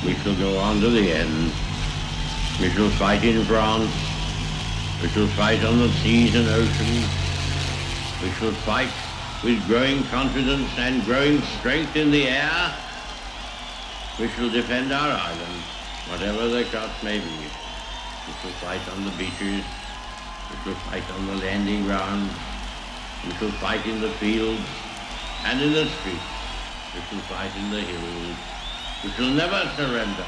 We shall go on to the end. We shall fight in France. We shall fight on the seas and oceans. We shall fight with growing confidence and growing strength in the air. We shall defend our island, whatever the cost may be. We shall fight on the beaches. We shall fight on the landing grounds. We shall fight in the fields and in the streets. We shall fight in the hills. We shall never surrender.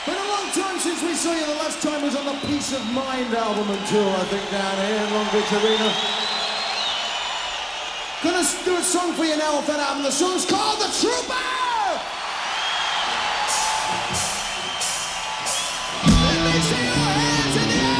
Been a long time since we saw you. The last time was on the Peace of Mind album and tour, I think, down here in Long Beach Arena. Gonna do a song for you now off that album. The song's called The Trooper! Let me see your hands in the air!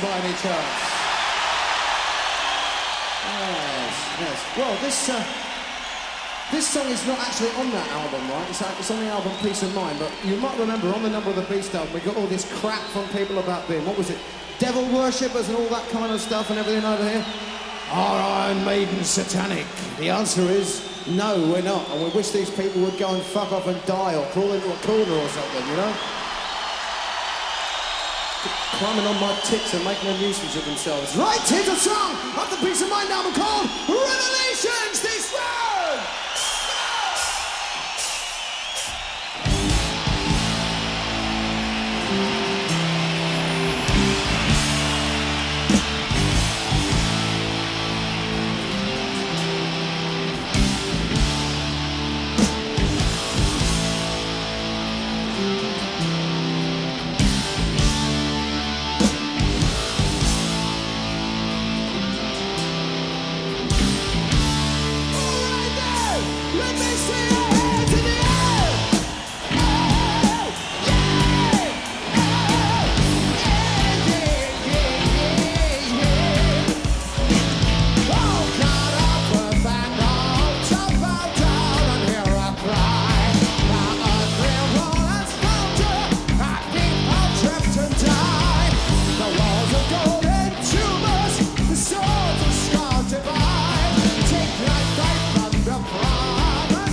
By any chance? Yes. Well, this song is not actually on that album, right? It's on the album Peace of Mind, but you might remember on the Number of the Beast album, we got all this crap from people about being, what was it, devil worshippers and all that kind of stuff and everything over here. Are Iron Maiden satanic? The answer is no, we're not. And we wish these people would go and fuck off and die or crawl into a corner or something, you know? Climbing on my tits and making a nuisance of themselves. Right, here's a song of the Peace of Mind album called Revelations this round! Let me see your hands in the air. Take life right from the promise.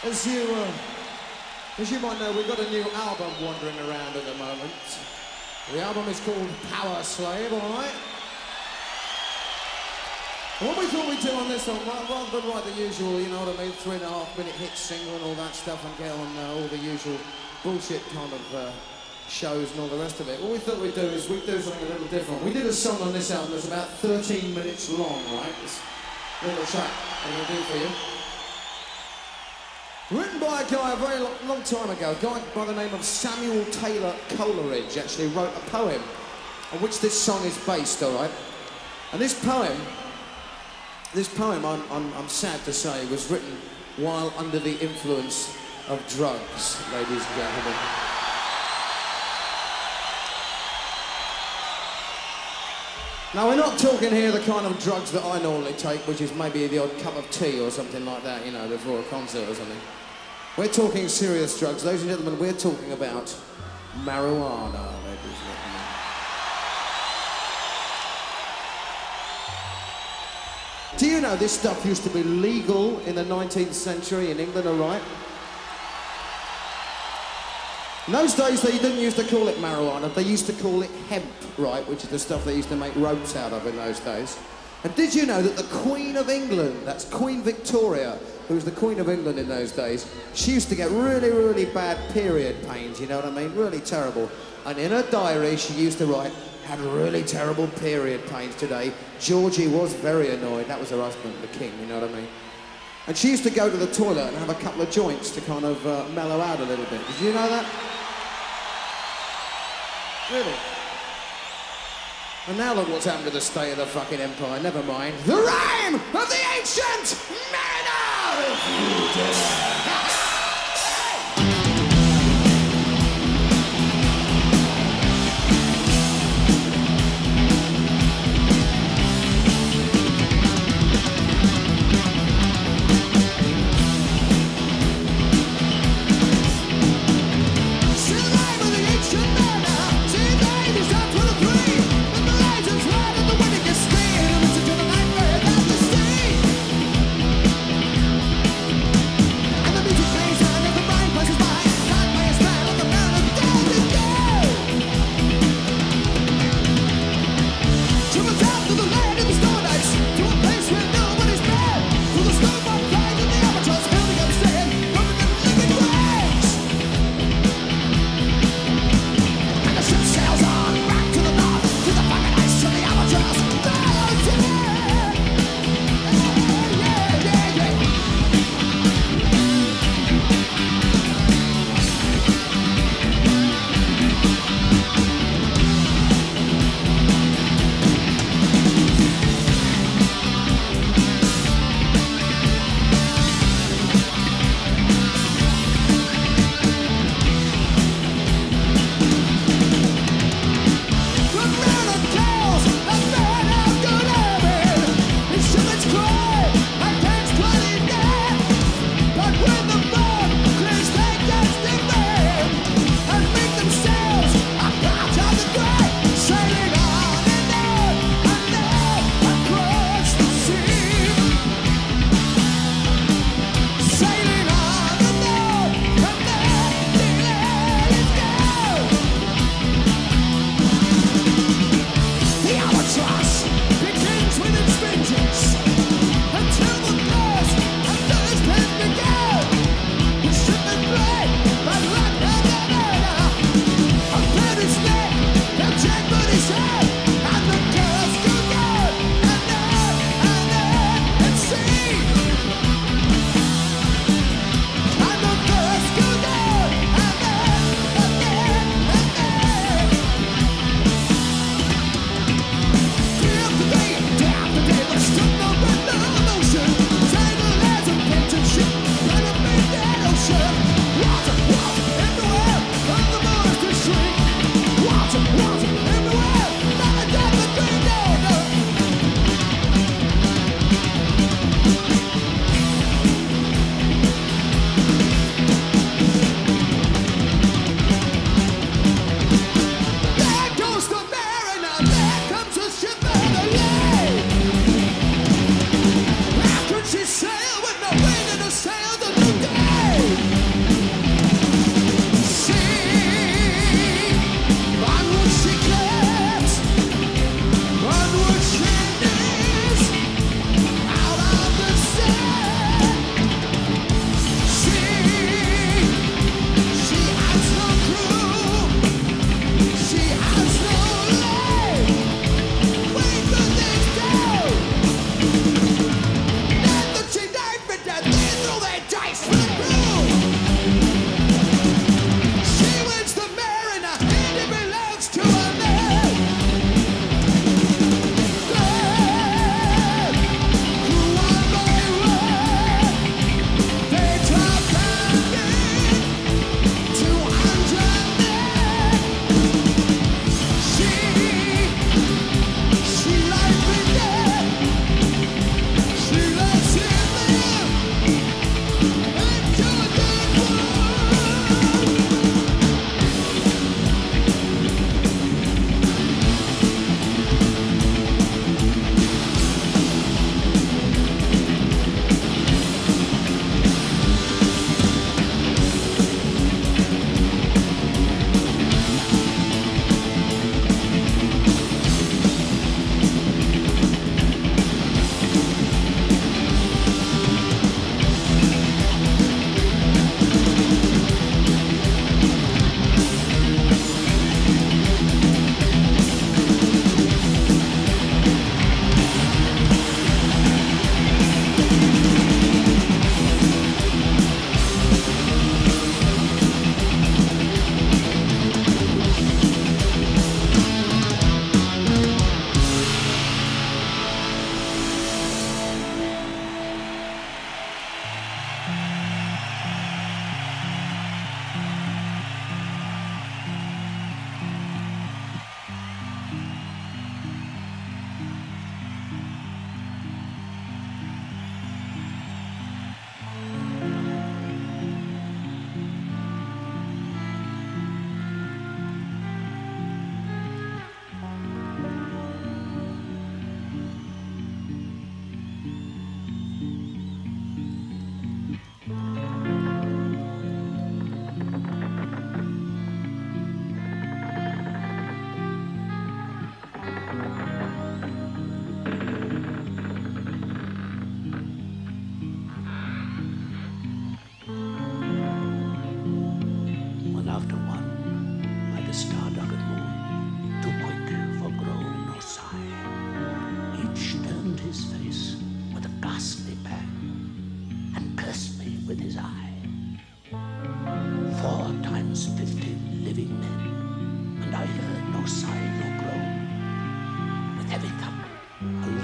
As you might know, we've got a new album wandering around at the moment. The album is called Power Slave, all right? What we thought we'd do on this one, rather than write the usual, you know what I mean, 3.5-minute hit single and all that stuff and get on all the usual bullshit kind of shows and all the rest of it, what we thought we'd do is we'd do something a little different. We did a song on this album that's about 13 minutes long, right? This little track I'm going to do for you. Written by a guy a very long time ago, a guy by the name of Samuel Taylor Coleridge actually wrote a poem on which this song is based, all right? And this poem, I'm sad to say, was written while under the influence of drugs, ladies and gentlemen. Now, we're not talking here the kind of drugs that I normally take, which is maybe the odd cup of tea or something like that, you know, before a concert or something. We're talking serious drugs. Ladies and gentlemen, we're talking about marijuana, ladies and gentlemen. Do you know this stuff used to be legal in the 19th century in England, all right? In those days, they didn't used to call it marijuana, they used to call it hemp, right, which is the stuff they used to make ropes out of in those days. And did you know that the Queen of England, that's Queen Victoria, who was the Queen of England in those days, she used to get really, really bad period pains, you know what I mean? Really terrible. And in her diary, she used to write, had really terrible period pains today. Georgie was very annoyed. That was her husband, the king, you know what I mean? And she used to go to the toilet and have a couple of joints to kind of mellow out a little bit. Did you know that? Really? And now look what's happened to the state of the fucking empire. Never mind. The rhyme of the ancient mariner! And the music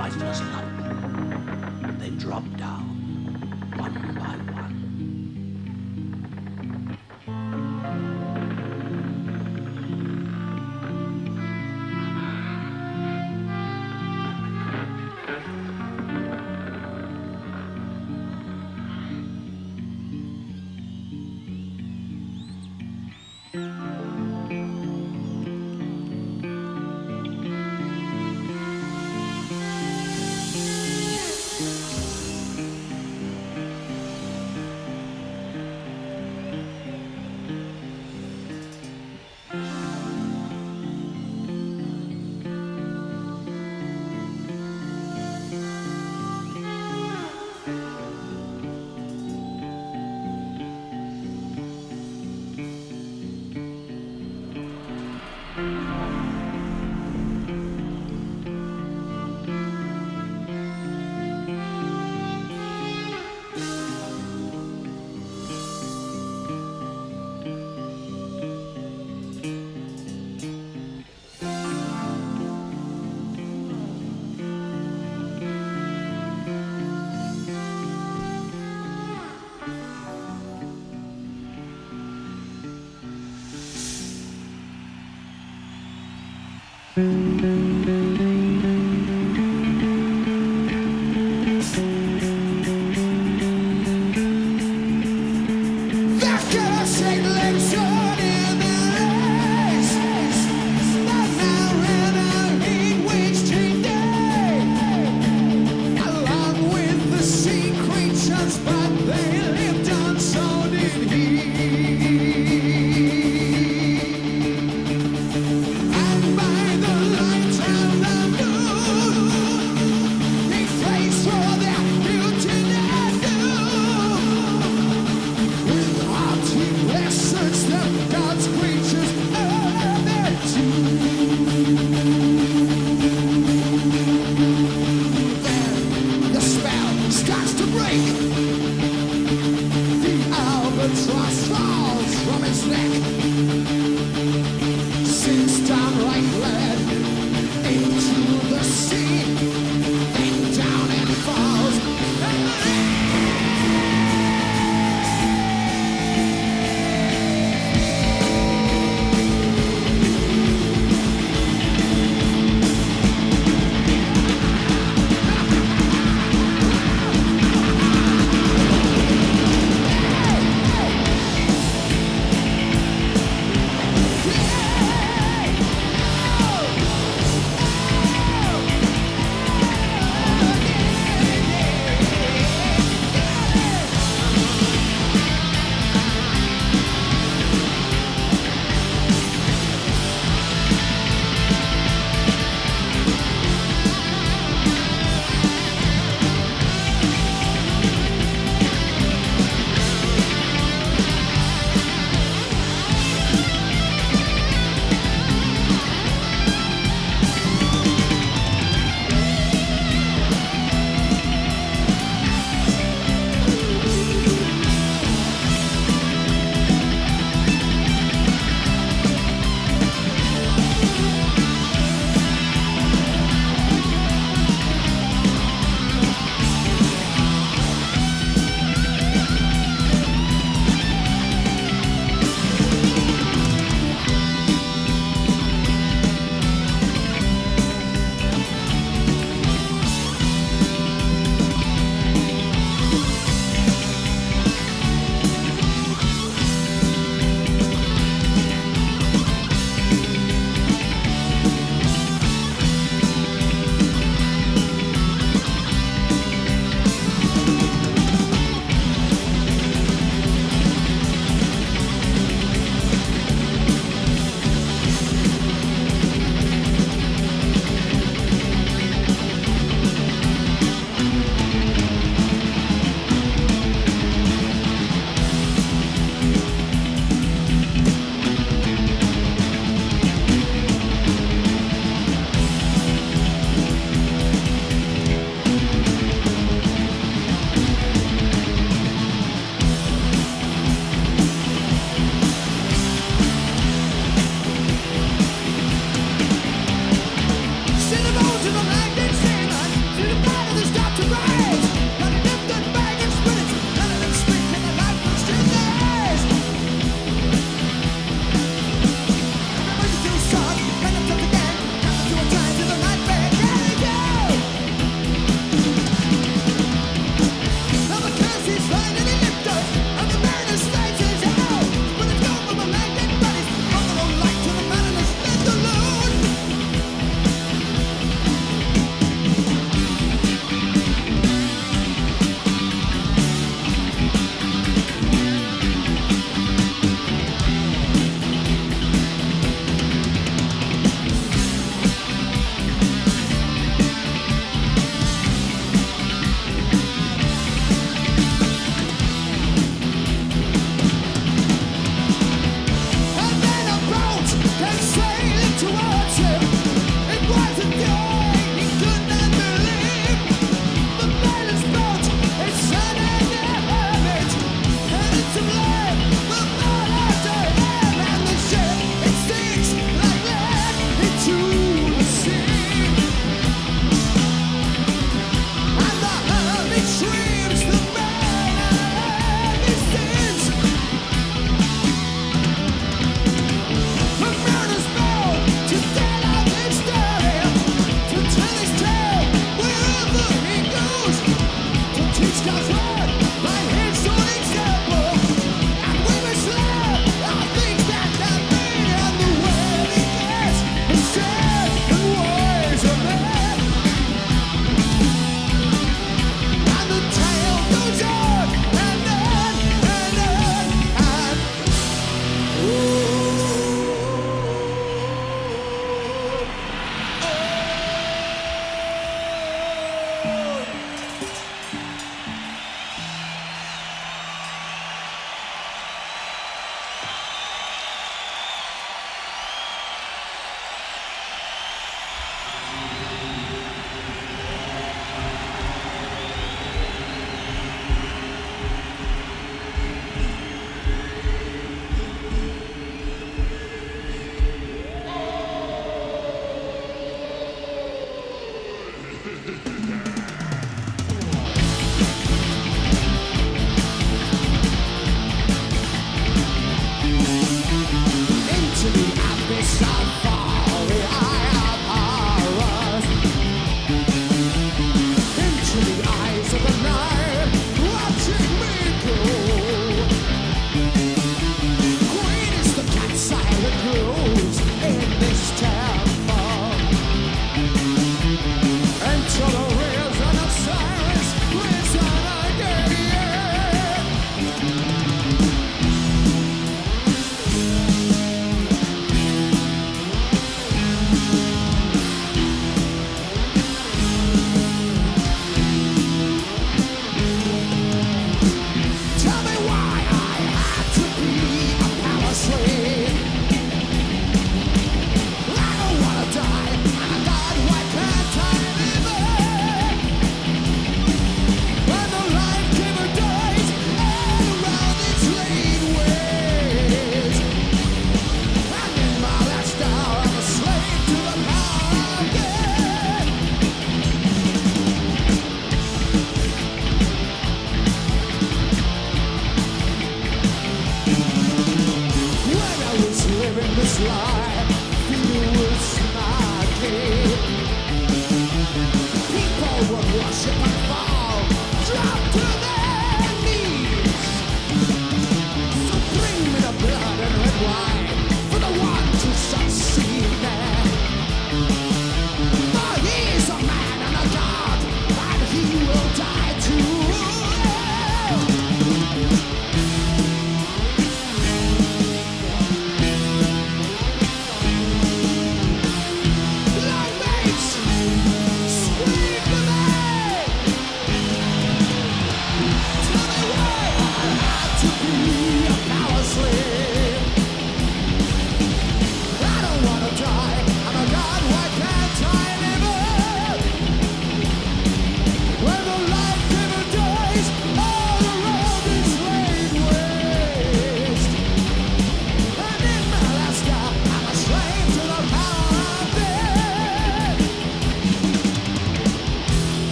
lifeless lump. They drop down, one by one.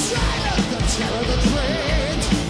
Silent the terror that reigns.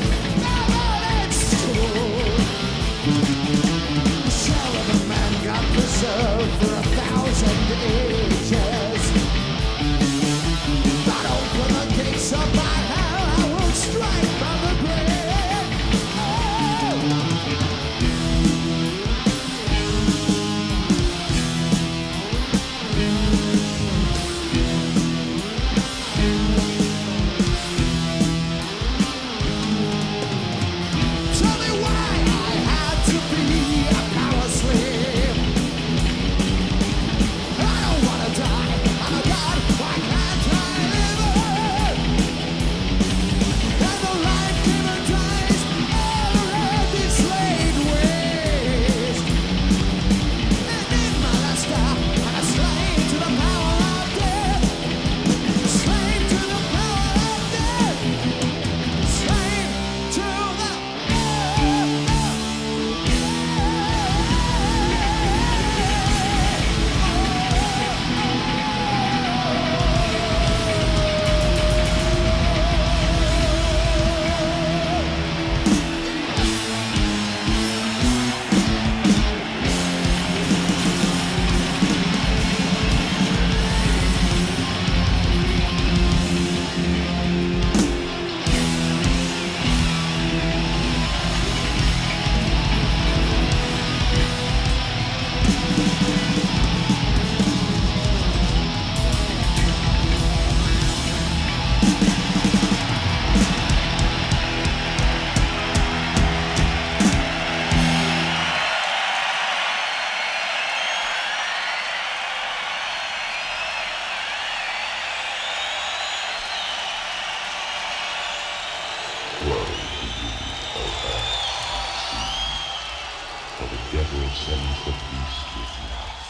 Sends the beast with love,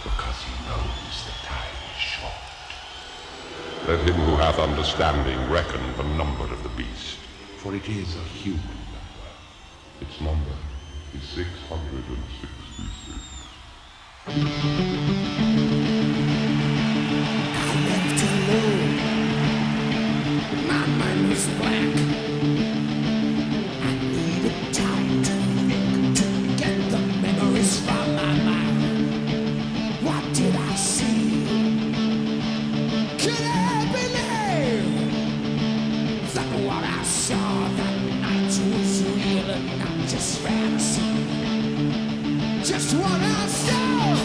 because he knows the time is short. Let him who hath understanding reckon the number of the beast, for it is a human number. Its number is 666. I left alone. My mind was blank. I needed time to think, to get the memories from my mind. What did I see? Could I believe that what I saw that night was real and not just fantasy? Just what I saw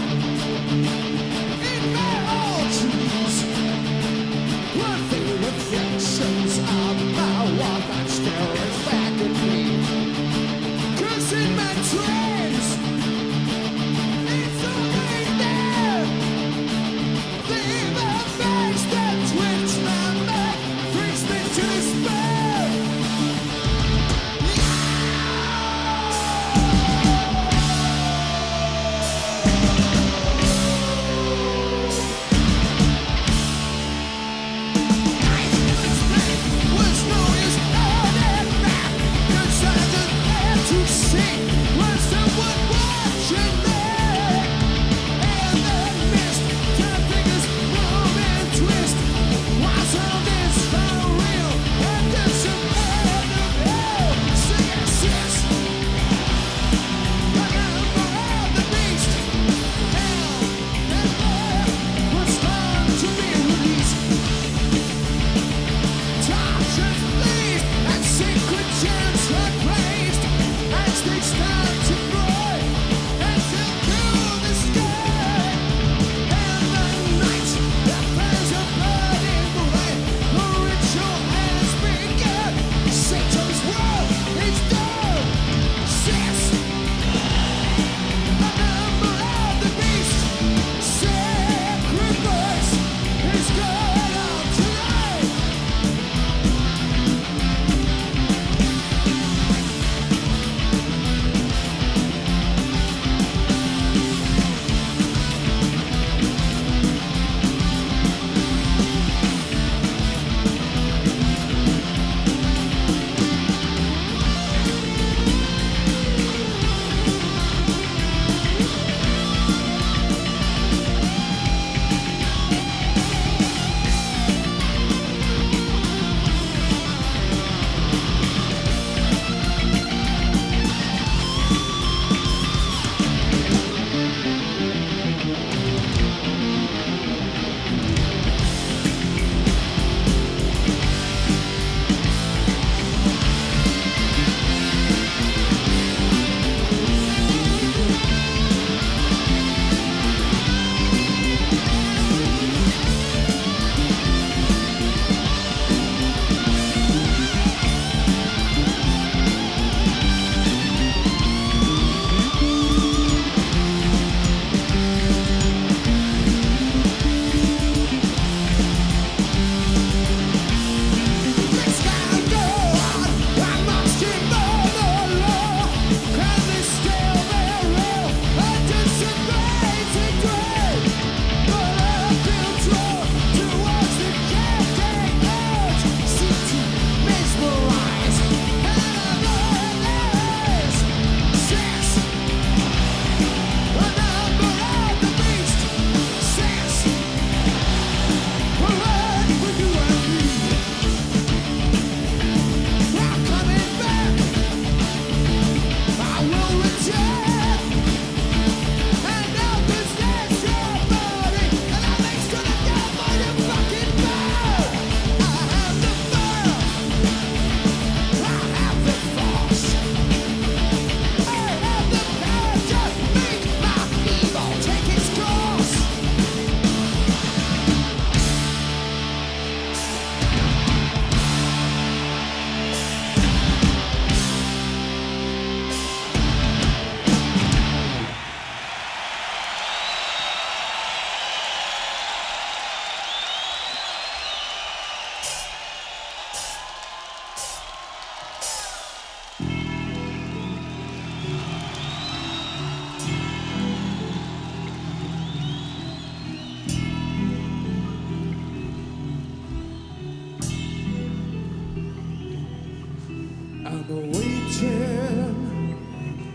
I'm waiting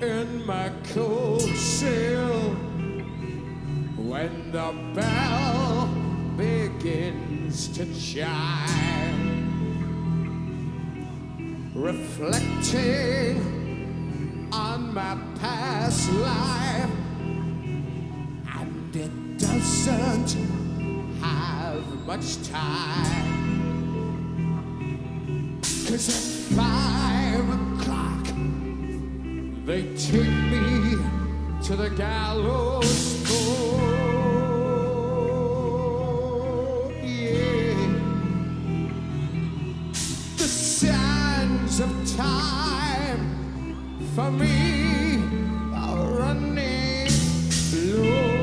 in my cold cell when the bell begins to chime, reflecting on my past life, and it doesn't have much time. 'Cause at 5 o'clock they take me to the gallows pole. Yeah, the sands of time for me are running low.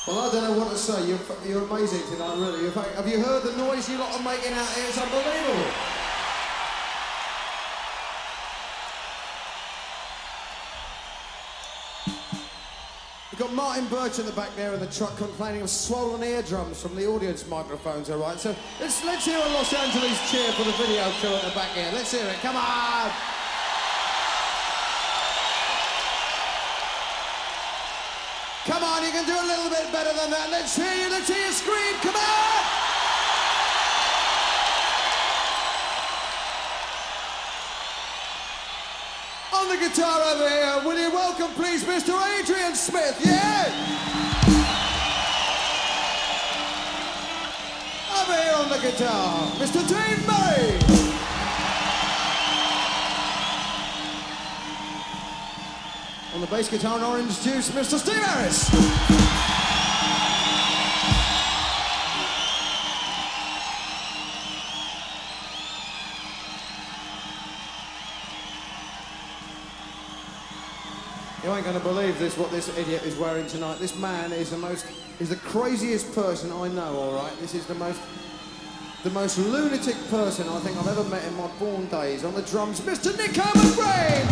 Well, I don't know what to say. You're amazing tonight, really. In fact, have you heard the noise you lot are making out here? It's unbelievable. We've got Martin Birch in the back there in the truck complaining of swollen eardrums from the audience microphones, all right? So let's hear a Los Angeles cheer for the video crew at the back here. Let's hear it. Come on! Come on, you can do a little bit better than that. Let's hear you scream, come on! On the guitar over here, will you welcome please Mr. Adrian Smith, yeah? Over here on the guitar, Mr. Dave Murray. On the bass guitar and orange juice, Mr. Steve Harris. You ain't gonna believe this, what this idiot is wearing tonight. This man is the craziest person I know, all right? This is the most lunatic person I think I've ever met in my born days. On the drums, Mr. Nick Herman-Brain.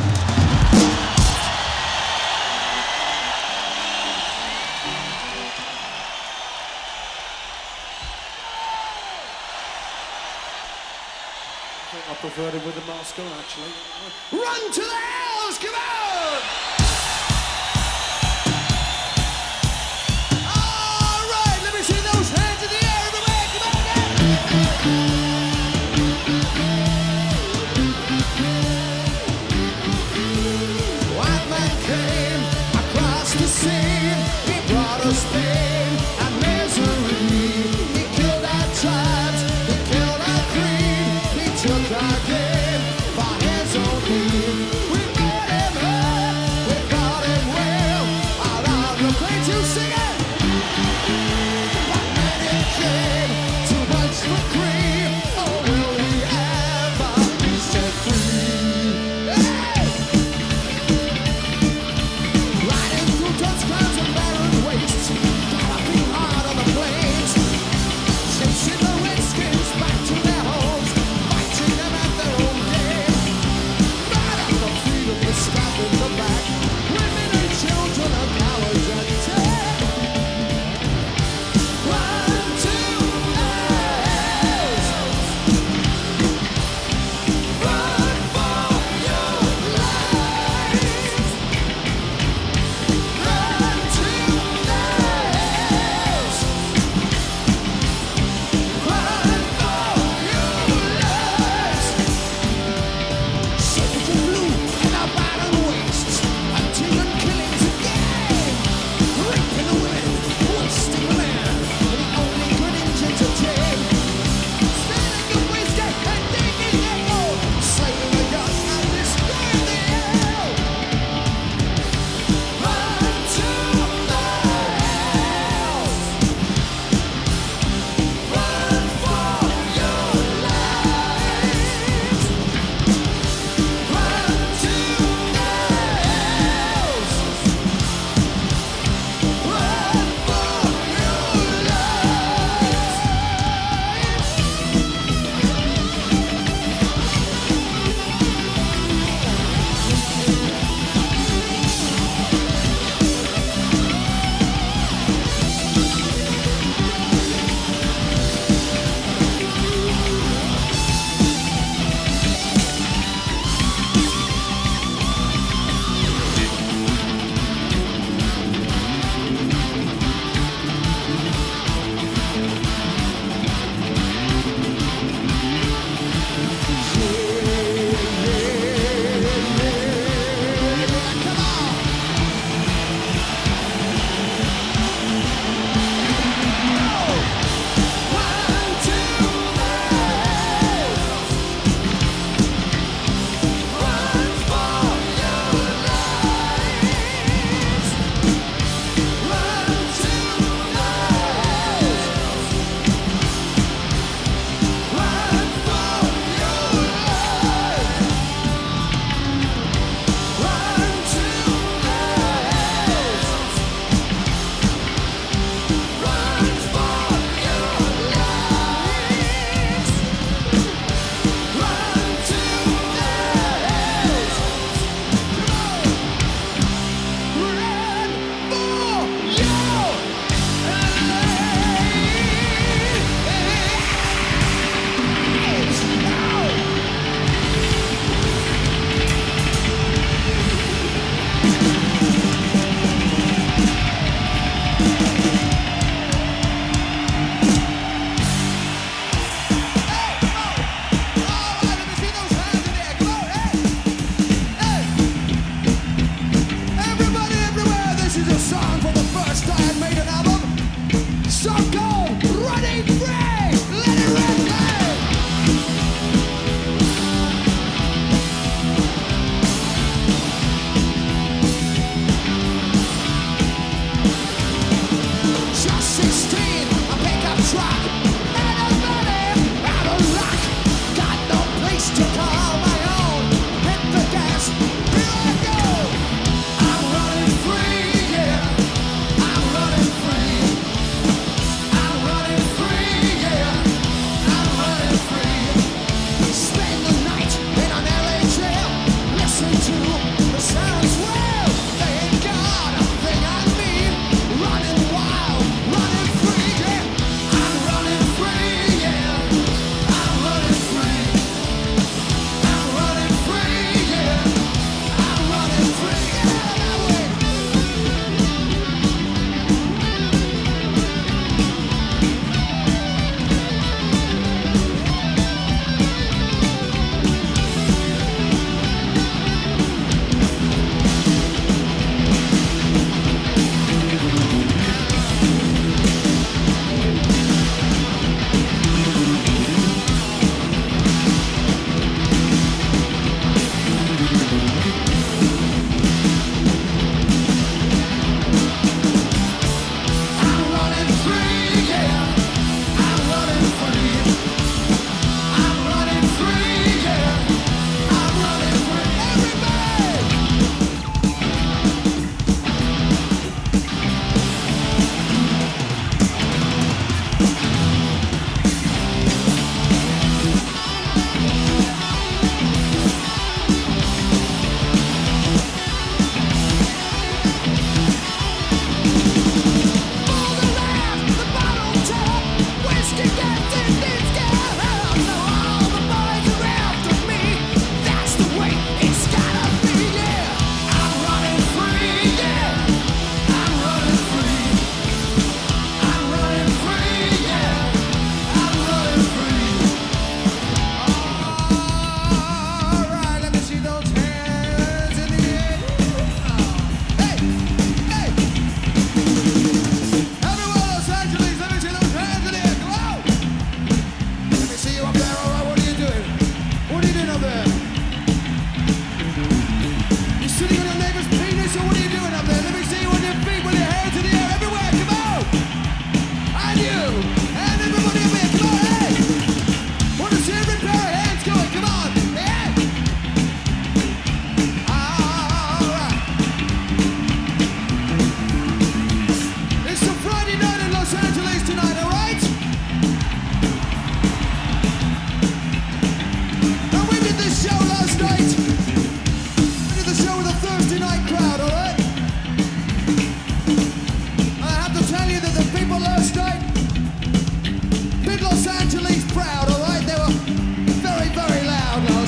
I preferred him with the mask on, actually. Run to the house, come on! All right, let me see those hands in the air, everywhere, come on, White man came across the sea, he brought us pain and misery. He killed our tribes, he killed our creed, he took our game for his own need. We made him hurt, we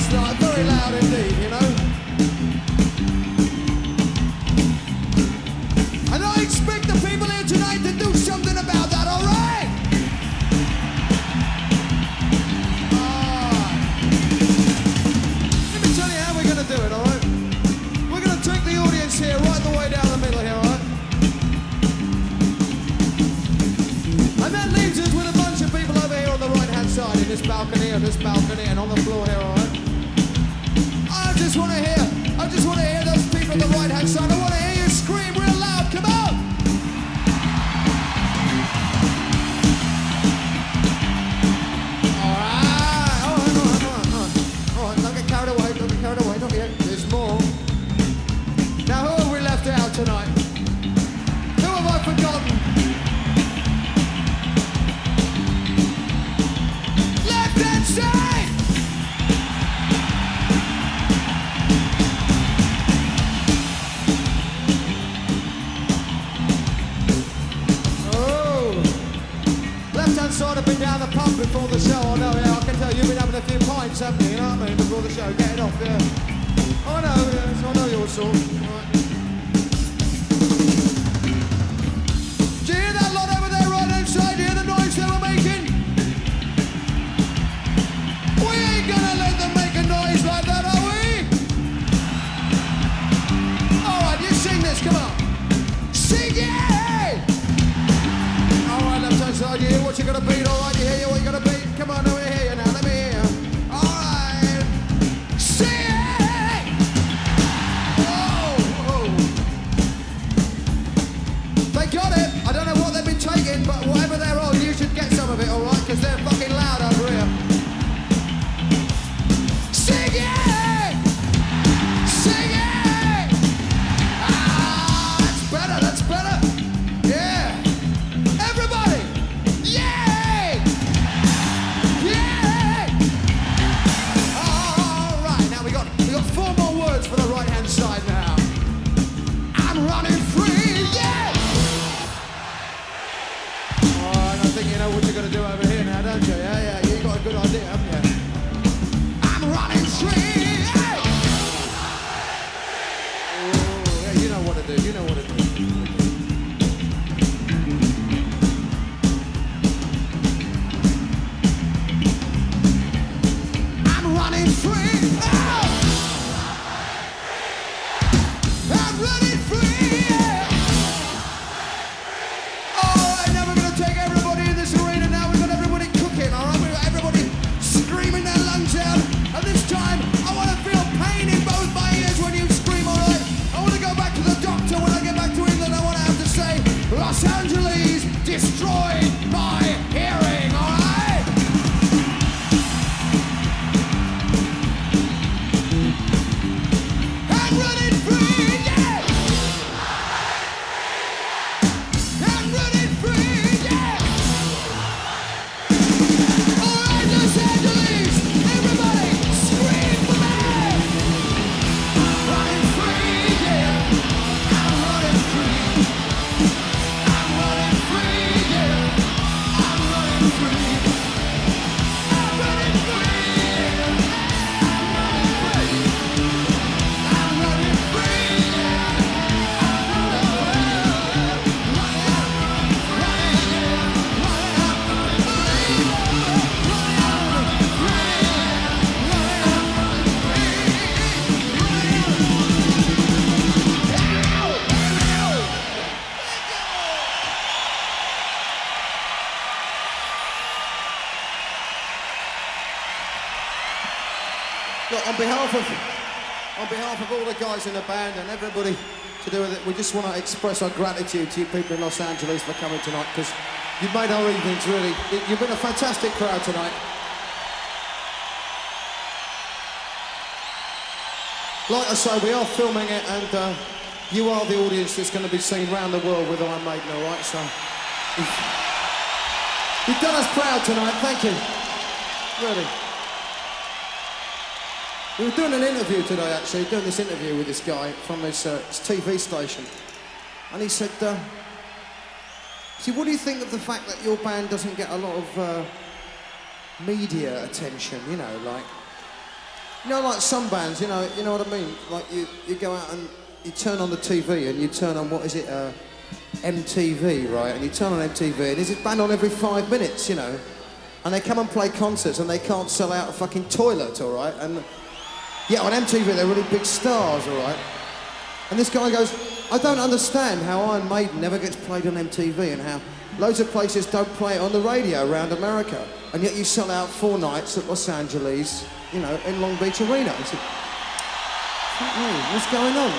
last night, very loud indeed, you know. And I expect the people here tonight to do something about that, all right? Let me tell you how we're going to do it, all right? We're going to take the audience here right the way down the middle here, all right? And that leaves us with a bunch of people over here on the right-hand side in this balcony and on the floor here, all right? I just want to hear those people on the right-hand side. I want to hear you scream real loud. Come on! All right. Don't get carried away, not yet. There's more. Now, who have we left out tonight? Who have I forgotten? Left-hand side! Sort of been down the pub before the show. I know, yeah, I can tell you've been having a few pints, haven't you? You know what I mean? Before the show, getting off, yeah. I know, yes, I know your sort. Right. Do you hear that lot over there right outside? Do you hear the noise they were making? We ain't gonna let them make a noise like that, are we? Alright, you sing this, come on. Sing it! Alright, left-hand side, you hear what you're gonna beat, alright, you hear what you're gonna beat? Come on, let me hear you now, let me hear you. Alright, sing it! Oh. They got it, I don't know what they've been taking, but whatever they're on, you should get some of it, alright, because they're fucking loud over here. Sing it! Sing it! Ah, that's better, yeah! Everybody! Yay! Yay! All right, now we got 4 more words for the right-hand side now. I'm running free, yeah! All right, I think you know what you're gonna do over here now, don't you? Yeah, you got a good idea, haven't you? I'm running free, yeah! Oh, yeah, you know what to do, you know what to do. Running free, oh! I'm running free, yeah! All right, now we're going to take everybody in this arena now. We've got everybody cooking, all right? We've got everybody screaming their lungs out. And this time, I want to feel pain in both my ears when you scream, all right? I want to go back to the doctor when I get back to England. I want to have to say, Los Angeles destroyed my hearing, all right? I'm running free, yeah! I'm running free, yeah! All right, Los Angeles, everybody, scream for me! I'm running free, yeah! I'm running free! I'm running free, yeah! I'm running free! I'm running free, yeah! I'm running free! I'm running free, yeah! Look, on behalf of all the guys in the band and everybody to do with it, we just want to express our gratitude to you people in Los Angeles for coming tonight, because you've made our evenings really. You've been a fantastic crowd tonight. Like I say, we are filming it, and you are the audience that's going to be seen around the world with Iron Maiden, all right? So you've done us proud tonight. Thank you. Really. We were doing an interview today, actually, doing this interview with this guy from his TV station. And he said, see, what do you think of the fact that your band doesn't get a lot of media attention, you know, like... You know, like some bands, you know what I mean? Like you go out and you turn on the TV and you turn on, what is it, MTV, right? And you turn on MTV and there's this band on every 5 minutes, you know? And they come and play concerts and they can't sell out a fucking toilet, all right? And yeah, on MTV they're really big stars, all right? And this guy goes, I don't understand how Iron Maiden never gets played on MTV and how loads of places don't play it on the radio around America. And yet you sell out 4 nights at Los Angeles, you know, in Long Beach Arena. I said, fuck me, what's going on?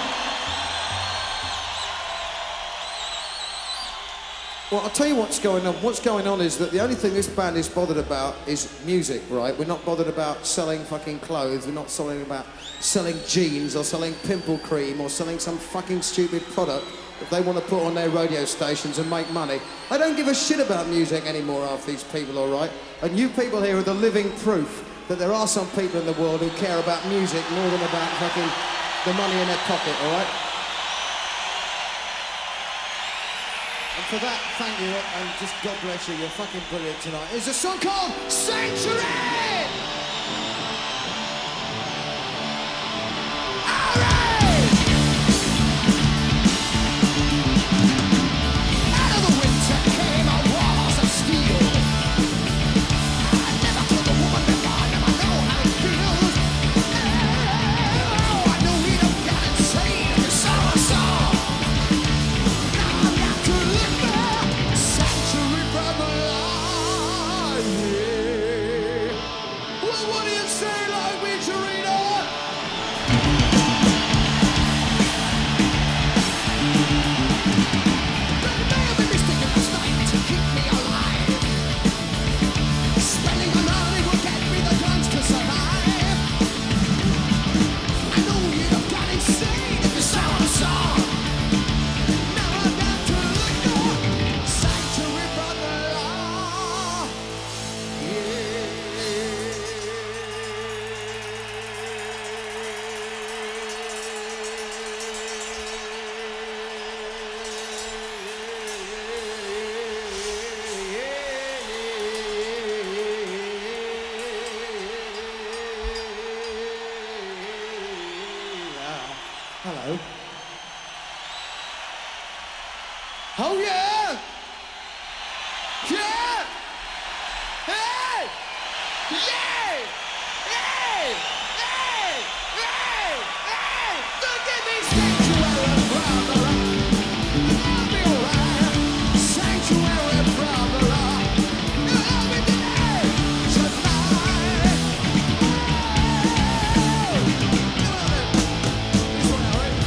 Well, I'll tell you what's going on. What's going on is that the only thing this band is bothered about is music, right? We're not bothered about selling fucking clothes. We're not about selling jeans or selling pimple cream or selling some fucking stupid product that they want to put on their radio stations and make money. I don't give a shit about music anymore after these people, all right? And you people here are the living proof that there are some people in the world who care about music more than about fucking the money in their pocket, all right? And for that, thank you, and just God bless you. You're fucking brilliant tonight. It's a song called Sanctuary! All right! Out of the winter came a walls of steel. I never killed a woman before, I never know how it feels. Oh, I know we don't got insane if you saw us all. Now I'm got to live there, sanctuary from the lie. Yeah. Well, what do you say, like me, Charina? Hello. Oh yeah! Yeah! Hey! Yeah! Hey! Hey! Hey! Hey! Don't give me sanctuary from the law. I'll be alright. Sanctuary from the law. I'll be there tonight. This one, all right?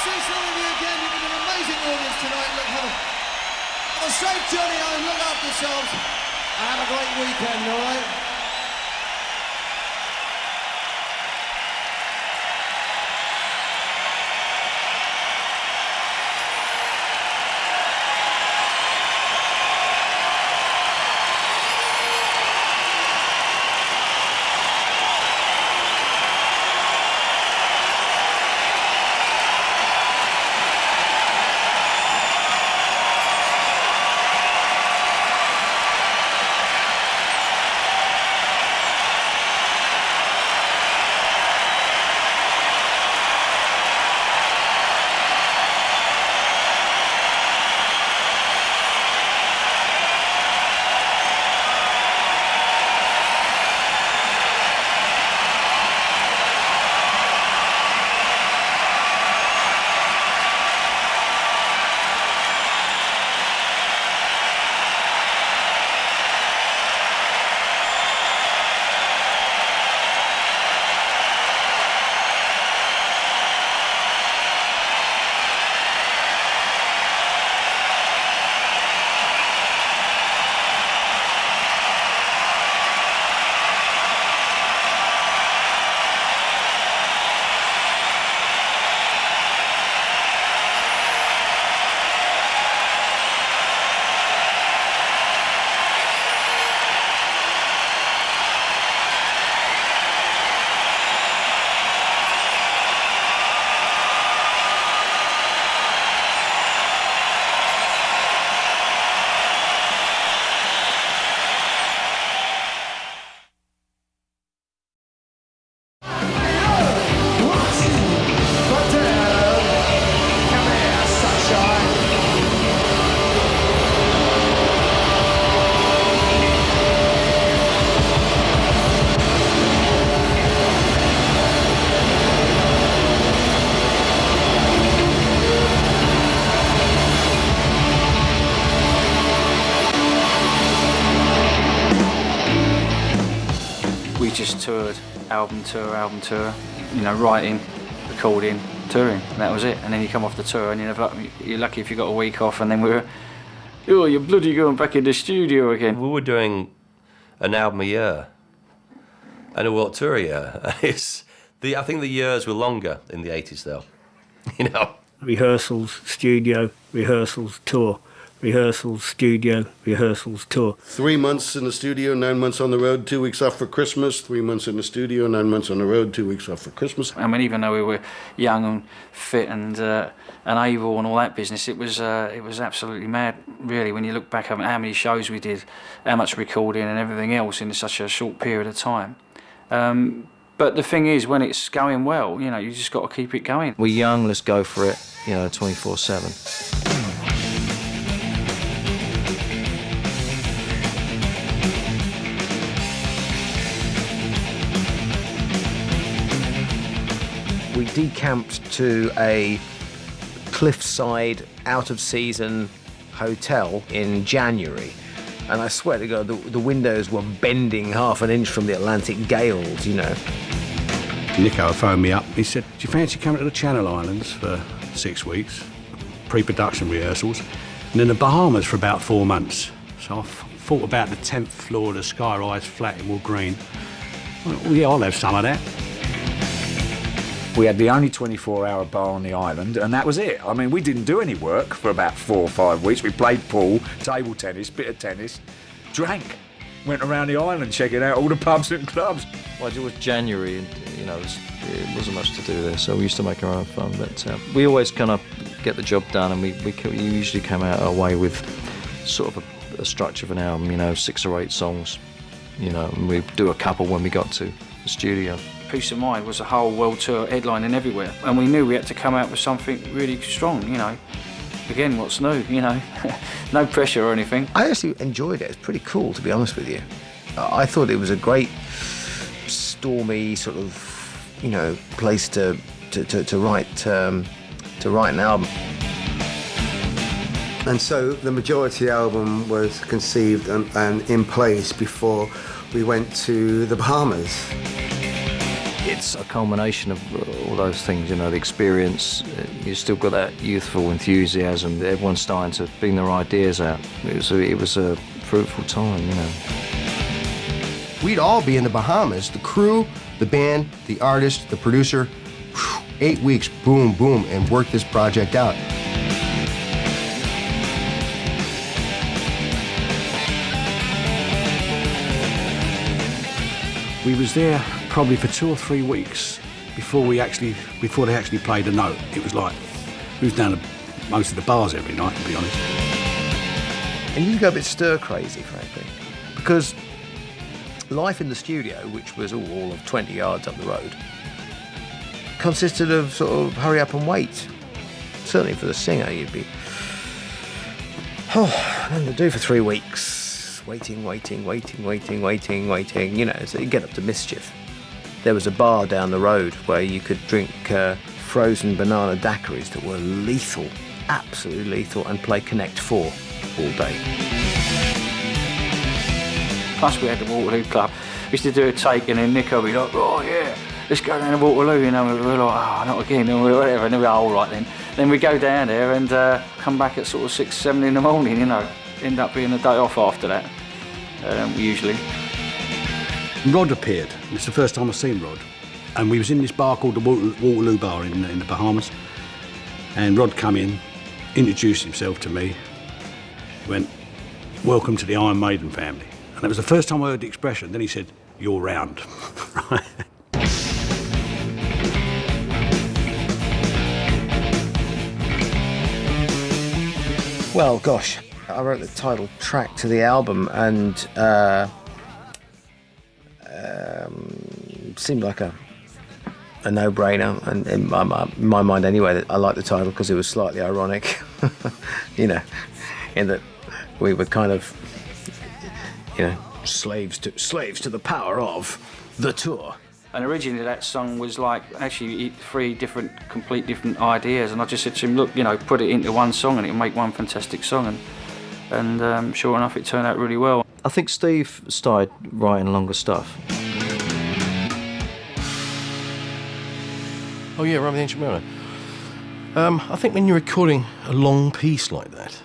see some of you again. You've been an amazing audience tonight. Look, have a safe journey home. Look after yourselves. And have a great weekend, all right? Just toured, album tour, you know, writing, recording, touring, and that was it. And then you come off the tour and you're lucky if you got a week off, and then you're bloody going back in the studio again. We were doing an album a year and a world tour a year. I think the years were longer in the 80s though, you know. Rehearsals, studio, rehearsals, tour. Rehearsals, studio, rehearsals, tour. 3 months in the studio, 9 months on the road, 2 weeks off for Christmas. 3 months in the studio, 9 months on the road, 2 weeks off for Christmas. I mean, even though we were young and fit and able and all that business, it was absolutely mad, really, when you look back at how many shows we did, how much recording and everything else in such a short period of time. But the thing is, when it's going well, you know, you just got to keep it going. We're young, let's go for it, you know, 24/7. We decamped to a cliffside, out-of-season hotel in January. And I swear to God, the windows were bending half an inch from the Atlantic gales, you know. Nico phoned me up. He said, do you fancy coming to the Channel Islands for 6 weeks? Pre-production rehearsals. And then the Bahamas for about 4 months. So I thought about the 10th floor of the sky-rise flat in Wood Green. Well, yeah, I'll have some of that. We had the only 24-hour bar on the island, and that was it. I mean, we didn't do any work for about 4 or 5 weeks. We played pool, table tennis, bit of tennis, drank, went around the island checking out all the pubs and clubs. Well, it was January, and you know, it wasn't much to do there, so we used to make our own fun. But we always kind of get the job done, and we usually come out our way with sort of a structure of an album, you know, 6 or 8 songs, you know, and we do a couple when we got to the studio. Peace of Mind was a whole world tour headlining everywhere, and we knew we had to come out with something really strong, you know. Again, what's new, you know? No pressure or anything. I actually enjoyed it. It's pretty cool, to be honest with you. I thought it was a great, stormy sort of, you know, place to write an album. And so the majority album was conceived and in place before we went to the Bahamas. It's a culmination of all those things, you know, the experience. You've still got that youthful enthusiasm. Everyone's starting to bring their ideas out. It was a fruitful time, you know. We'd all be in the Bahamas, the crew, the band, the artist, the producer. 8 weeks, boom, boom, and work this project out. We was there probably for 2 or 3 weeks before they actually played a note. It was like, we was down to most of the bars every night, to be honest. And you go a bit stir crazy, frankly, because life in the studio, which was all of 20 yards up the road, consisted of sort of hurry up and wait. Certainly for the singer, you'd be, nothing to do for 3 weeks. Waiting, you know, so you get up to mischief. There was a bar down the road where you could drink frozen banana daiquiris that were lethal, absolutely lethal, and play Connect 4 all day. Plus we had the Waterloo Club. We used to do a take and then Nico would be like, oh yeah, let's go down to Waterloo, you know, and we were like, oh, not again, and whatever, and then we were all right then. Then we go down there and come back at sort of 6, 7 in the morning, you know. End up being a day off after that, usually. Rod appeared. It's the first time I've seen Rod. And we was in this bar called the Waterloo Bar in the Bahamas. And Rod come in, introduced himself to me, went, welcome to the Iron Maiden family. And that was the first time I heard the expression. Then he said, you're round. Right. Well, gosh, I wrote the title track to the album and seemed like a no-brainer, and in my mind anyway, that I liked the title because it was slightly ironic, you know, in that we were kind of, you know, slaves to the power of the tour. And originally that song was like actually 3 complete different ideas, and I just said to him, look, you know, put it into one song and it'll make one fantastic song, and sure enough it turned out really well. I think Steve started writing longer stuff. Oh yeah, Run the Ancient Mariner. I think when you're recording a long piece like that,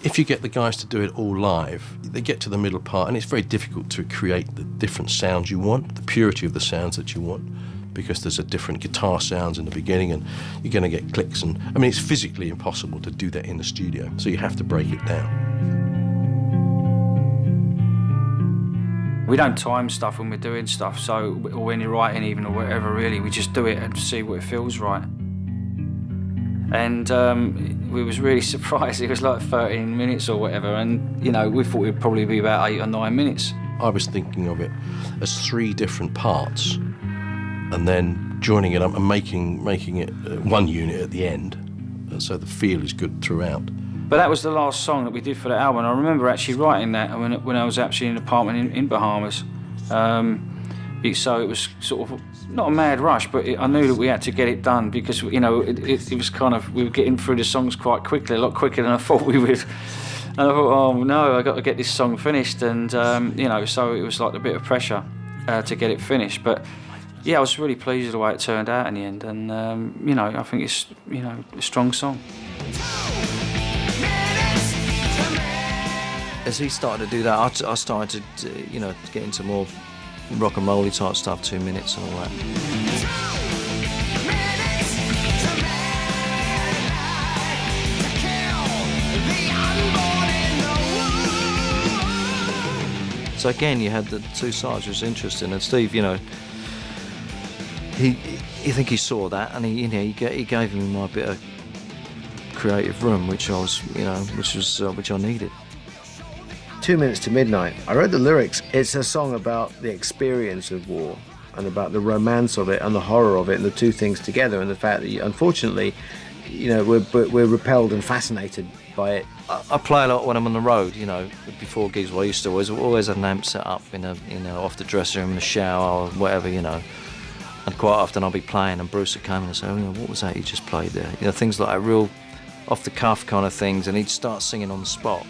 if you get the guys to do it all live, they get to the middle part and it's very difficult to create the different sounds you want, the purity of the sounds that you want, because there's a different guitar sounds in the beginning and you're going to get clicks, and I mean it's physically impossible to do that in the studio, so you have to break it down. We don't time stuff when we're doing stuff, so, or when you're writing even, or whatever really, we just do it and see what it feels right. And we was really surprised, it was like 13 minutes or whatever, and you know, we thought it'd probably be about 8 or 9 minutes. I was thinking of it as 3 different parts, and then joining it up and making it one unit at the end, so the feel is good throughout. But that was the last song that we did for the album. I remember actually writing that when I was actually in an apartment in Bahamas. So it was sort of not a mad rush, but I knew that we had to get it done because, you know, it was kind of, we were getting through the songs quite quickly, a lot quicker than I thought we would. And I thought, oh no, I got to get this song finished, and you know, so it was like a bit of pressure to get it finished. But yeah, I was really pleased with the way it turned out in the end, and you know, I think it's, you know, a strong song. As he started to do that, I started to, you know, get into more rock and roll-y type stuff, 2 minutes and all that. So again, you had the 2 sides, which was interesting. And Steve, you know, I think he saw that, and he gave me my bit of creative room, which I was, you know, which I needed. 2 Minutes to Midnight. I wrote the lyrics. It's a song about the experience of war and about the romance of it and the horror of it, and the 2 things together, and the fact that, unfortunately, you know, we're repelled and fascinated by it. I play a lot when I'm on the road, you know, before gigs. Well, I used to always have an amp set up in a, you know, off the dressing room in the shower or whatever, you know. And quite often I'll be playing and Bruce would come in and say, oh, you know, what was that you just played there? You know, things like that, real off the cuff kind of things, and he'd start singing on the spot.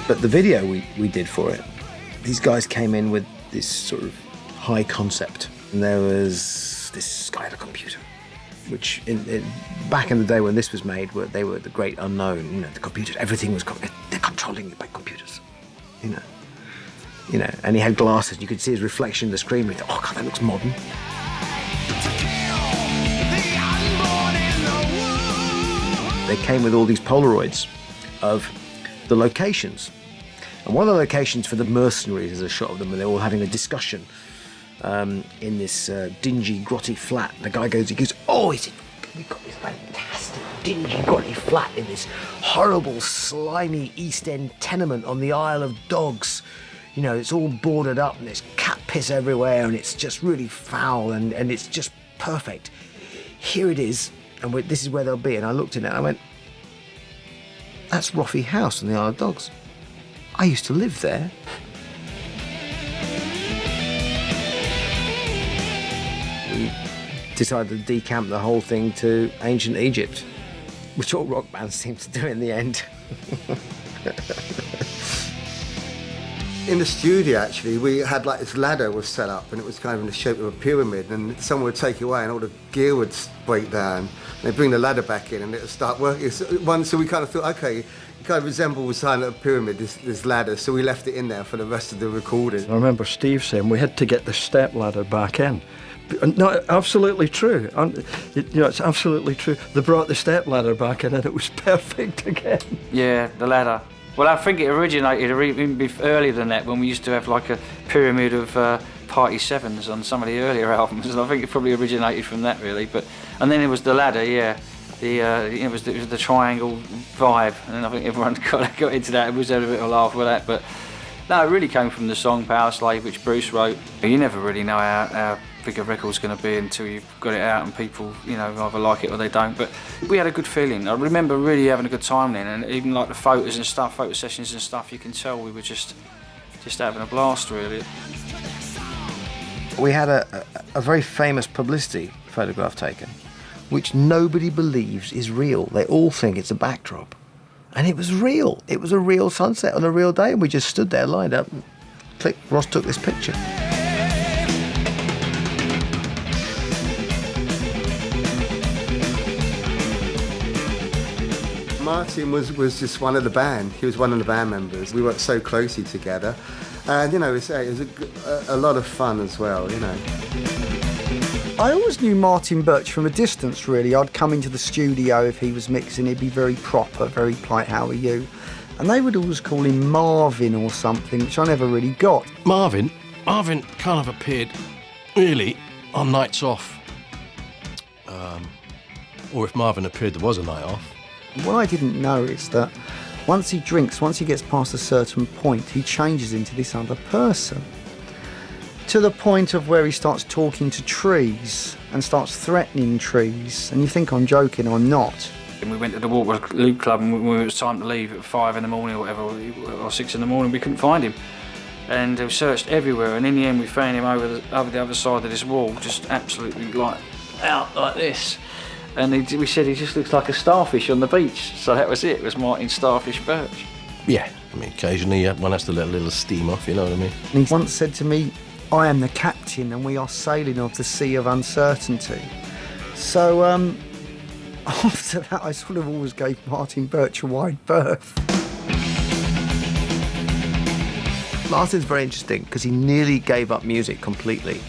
But the video we did for it, these guys came in with this sort of high concept. And there was this guy at a computer, which back in the day when this was made, they were the great unknown. You know, the computers, everything was they're controlling it by computers. You know, and he had glasses. You could see his reflection in the screen. We thought, oh God, that looks modern. They came with all these Polaroids of the locations. And one of the locations for the mercenaries is a shot of them, and they're all having a discussion in this dingy, grotty flat. The guy goes, oh, we've got this fantastic, dingy, grotty flat in this horrible, slimy East End tenement on the Isle of Dogs. You know, it's all boarded up and there's cat piss everywhere and it's just really foul and it's just perfect. Here it is, and this is where they'll be. And I looked at it and I went, that's Roffey House on the Isle of Dogs. I used to live there. We decided to decamp the whole thing to ancient Egypt, which all rock bands seem to do in the end. In the studio, actually, we had like this ladder was set up, and it was kind of in the shape of a pyramid, and someone would take it away and all the gear would break down, and they'd bring the ladder back in and it would start working. So we kind of thought, okay, it kind of resembles kind of a pyramid, this ladder, so we left it in there for the rest of the recording. I remember Steve saying we had to get the step ladder back in. No, absolutely true. It's absolutely true. They brought the step ladder back in and it was perfect again. Yeah, the ladder. Well, I think it originated even earlier than that, when we used to have like a pyramid of Party Sevens on some of the earlier albums, and I think it probably originated from that really. And then it was the ladder, yeah. It was the triangle vibe, and I think everyone got into that. It was had a bit of a laugh with that, but no, it really came from the song Power Slave, which Bruce wrote. You never really know how big a record's going to be until you've got it out and people, either like it or they don't. But we had a good feeling. I remember really having a good time then, and even like the photos and stuff, photo sessions and stuff, you can tell we were just having a blast really. We had a very famous publicity photograph taken, which nobody believes is real. They all think it's a backdrop. And it was real. It was a real sunset on a real day, and we just stood there lined up and click, Ross took this picture. Martin was just one of the band. He was one of the band members. We worked so closely together, and it was a lot of fun as well. I always knew Martin Birch from a distance, really. I'd come into the studio if he was mixing, he'd be very proper, very polite, how are you? And they would always call him Marvin or something, which I never really got. Marvin kind of appeared, really, on nights off. Or if Marvin appeared, there was a night off. What I didn't know is that once he drinks, once he gets past a certain point, he changes into this other person. To the point of where he starts talking to trees and starts threatening trees. And you think I'm joking, I'm not. And we went to the Walk Loop Club, and when it was time to leave at 5 in the morning or whatever, or 6 in the morning, we couldn't find him. And we searched everywhere, and in the end we found him over the other side of this wall, just absolutely out like this. And we said he just looks like a starfish on the beach. So that was it. It was Martin Starfish Birch. Yeah, I mean, occasionally one has to let a little steam off, you know what I mean? And he once said to me, I am the captain and we are sailing of the sea of uncertainty. So after that, I sort of always gave Martin Birch a wide berth. Martin's very interesting because he nearly gave up music completely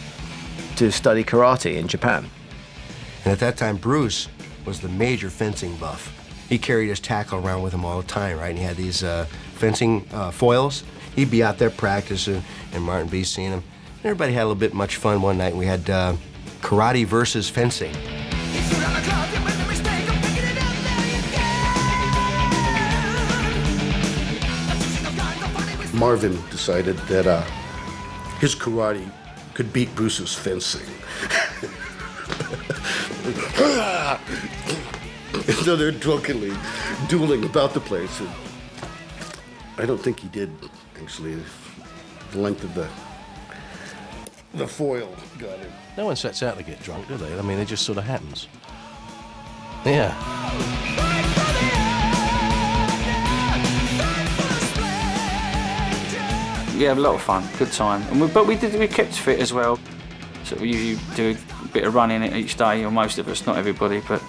to study karate in Japan. And at that time, Bruce was the major fencing buff. He carried his tackle around with him all the time, right? And he had these fencing foils. He'd be out there practicing, and Martin B. seeing him. And everybody had a little bit much fun one night. We had karate versus fencing. Marvin decided that his karate could beat Bruce's fencing. And so they're drunkenly dueling about the place. And I don't think he did, actually. The length of the foil got him. No one sets out to get drunk, do they? I mean, it just sort of happens. Yeah. Yeah, a lot of fun, good time. And we kept fit as well. So you do a bit of running each day, or most of us, not everybody, but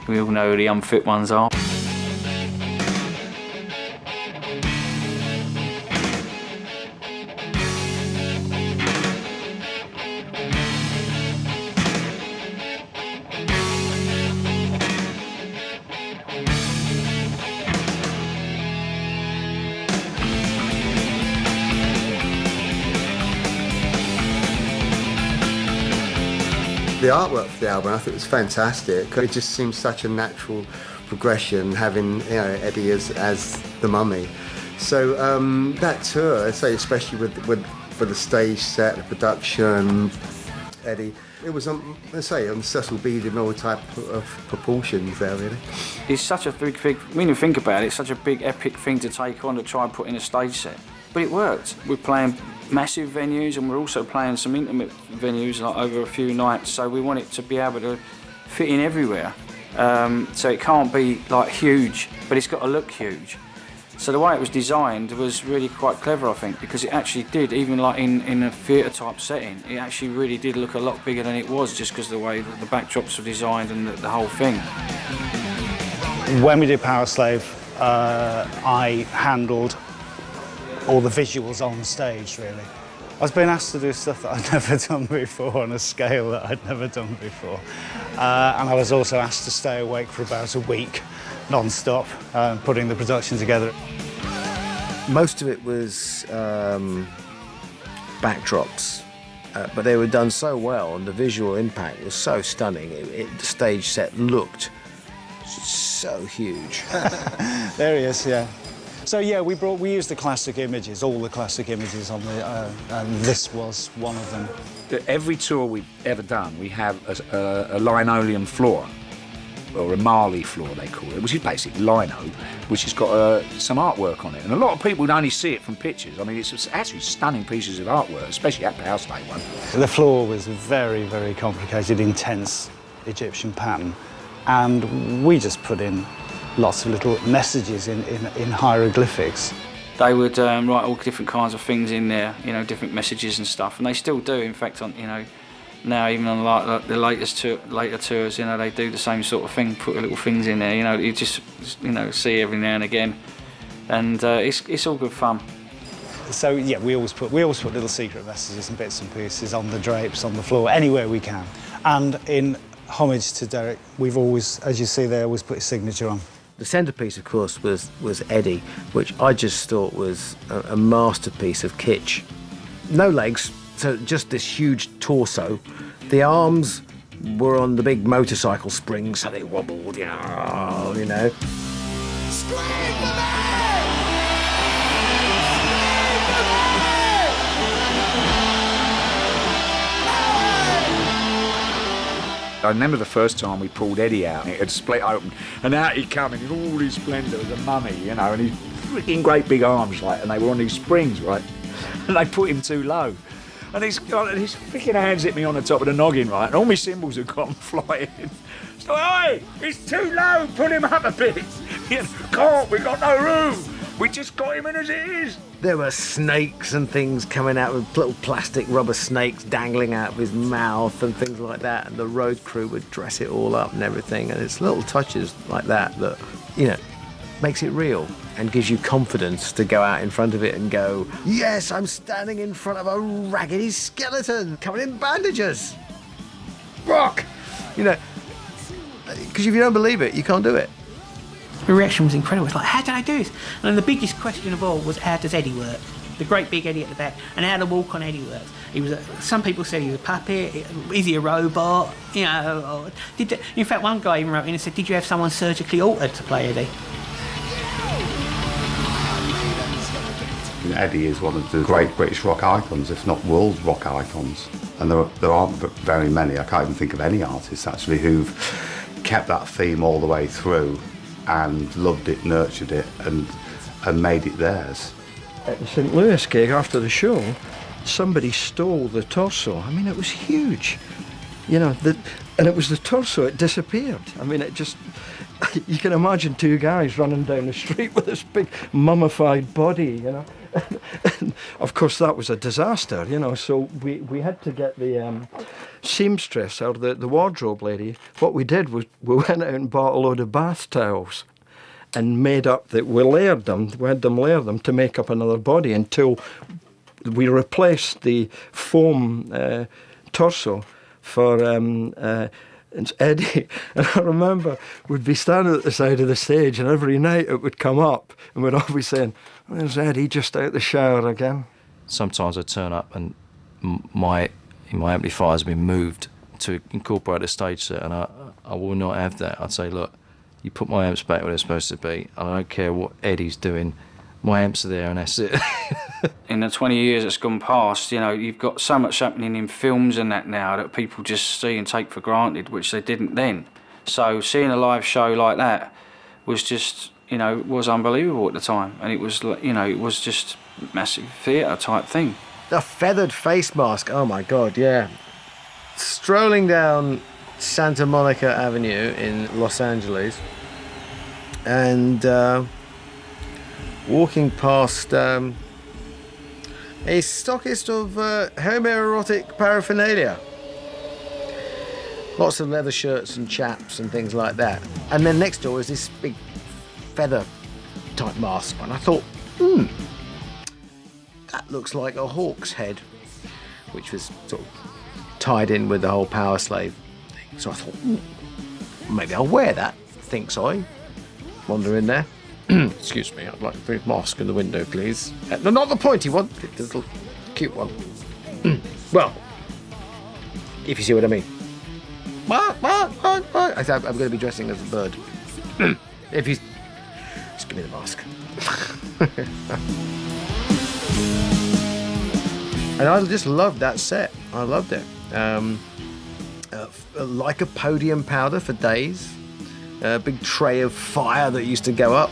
we all know who the unfit ones are. The artwork for the album, I think, was fantastic. It just seemed such a natural progression, having Eddie as the Mummy. So that tour, I say, especially with the stage set, the production, Eddie, it was on Cecil B. DeMille type of proportions there, really. It's such a big thing. When you think about it, it's such a big, epic thing to take on to try and put in a stage set. But it worked. We're playing massive venues, and we're also playing some intimate venues like over a few nights, so we want it to be able to fit in everywhere. So it can't be like huge, but it's got to look huge. So the way it was designed was really quite clever, I think, because it actually did, even like in a theatre type setting, it actually really did look a lot bigger than it was, just because of the way that the backdrops were designed and the whole thing. When we did Power Slave, I handled all the visuals on stage, really. I was being asked to do stuff that I'd never done before on a scale that I'd never done before. And I was also asked to stay awake for about a week, non-stop, putting the production together. Most of it was backdrops, but they were done so well, and the visual impact was so stunning. The stage set looked so huge. There he is, yeah. So yeah, we used the classic images, all the classic images on the, and this was one of them. Every tour we've ever done, we have a linoleum floor, or a Marley floor they call it, which is basically lino, which has got some artwork on it. And a lot of people would only see it from pictures. I mean, it's actually stunning pieces of artwork, especially that Power Slave one. The floor was very, very complicated, intense Egyptian pattern, and we just put in lots of little messages in hieroglyphics. They would write all different kinds of things in there, different messages and stuff, and they still do. In fact, on now even on like the later tours, they do the same sort of thing, put little things in there. You just see every now and again, and it's all good fun. So yeah, we always put little secret messages and bits and pieces on the drapes, on the floor, anywhere we can. And in homage to Derek, we've always, as you see there, always put his signature on. The centrepiece, of course, was Eddie, which I just thought was a masterpiece of kitsch. No legs, so just this huge torso. The arms were on the big motorcycle springs, so they wobbled, I remember the first time we pulled Eddie out, and it had split open, and out he'd come in all his splendour as a mummy, and his freaking great big arms, and they were on these springs, right? And they put him too low. And his freaking hands hit me on the top of the noggin, right? And all my cymbals had gone flying. So, hey, it's too low, put him up a bit. Can't, we got no room. We just got him in as it is. There were snakes and things coming out with little plastic rubber snakes dangling out of his mouth and things like that. And the road crew would dress it all up and everything. And it's little touches like that, makes it real and gives you confidence to go out in front of it and go, yes, I'm standing in front of a raggedy skeleton covered in bandages. Rock! Because if you don't believe it, you can't do it. The reaction was incredible. It's like, how did I do this? And the biggest question of all was, how does Eddie work? The great big Eddie at the back, and how to walk on Eddie works. Some people said he was a puppet. Is he a robot? In fact, one guy even wrote in and said, did you have someone surgically altered to play Eddie? Eddie is one of the great British rock icons, if not world rock icons. And there aren't very many, I can't even think of any artists actually, who've kept that theme all the way through and loved it, nurtured it, and made it theirs. At the St. Louis gig after the show, somebody stole the torso. I mean, it was huge. And it was the torso, it disappeared. I mean, it just... You can imagine two guys running down the street with this big mummified body, And of course, that was a disaster, you know. So we had to get the seamstress or the wardrobe lady. What we did was we went out and bought a load of bath towels and made up that we layered them. We had them layer them to make up another body until we replaced the foam torso for Eddie. And I remember we'd be standing at the side of the stage, and every night it would come up, and we'd all be saying, "There's Eddie just out the shower again." Sometimes I turn up and my amplifier's been moved to incorporate a stage set, and I will not have that. I'd say, look, you put my amps back where they're supposed to be. I don't care what Eddie's doing. My amps are there, and that's it. In the 20 years that's gone past, you know, you've got so much happening in films and that now that people just see and take for granted, which they didn't then. So seeing a live show like that was just, you know, was unbelievable at the time. And it was, you know, it was just massive theatre type thing. The feathered face mask, oh my God, yeah. Strolling down Santa Monica Avenue in Los Angeles and walking past a stockist of homoerotic paraphernalia. Lots of leather shirts and chaps and things like that. And then next door is this big feather type mask. And I thought, that looks like a hawk's head, which was sort of tied in with the whole power slave thing. So I thought, maybe I'll wear that, thinks I. Wander in there. Excuse me, I'd like a brief mask in the window, please. No, not the pointy one, the little cute one. Well, if you see what I mean. I'm going to be dressing as a bird. If you... Just give me the mask. And I just loved that set. I loved it. Like a podium powder for days. A big tray of fire that used to go up.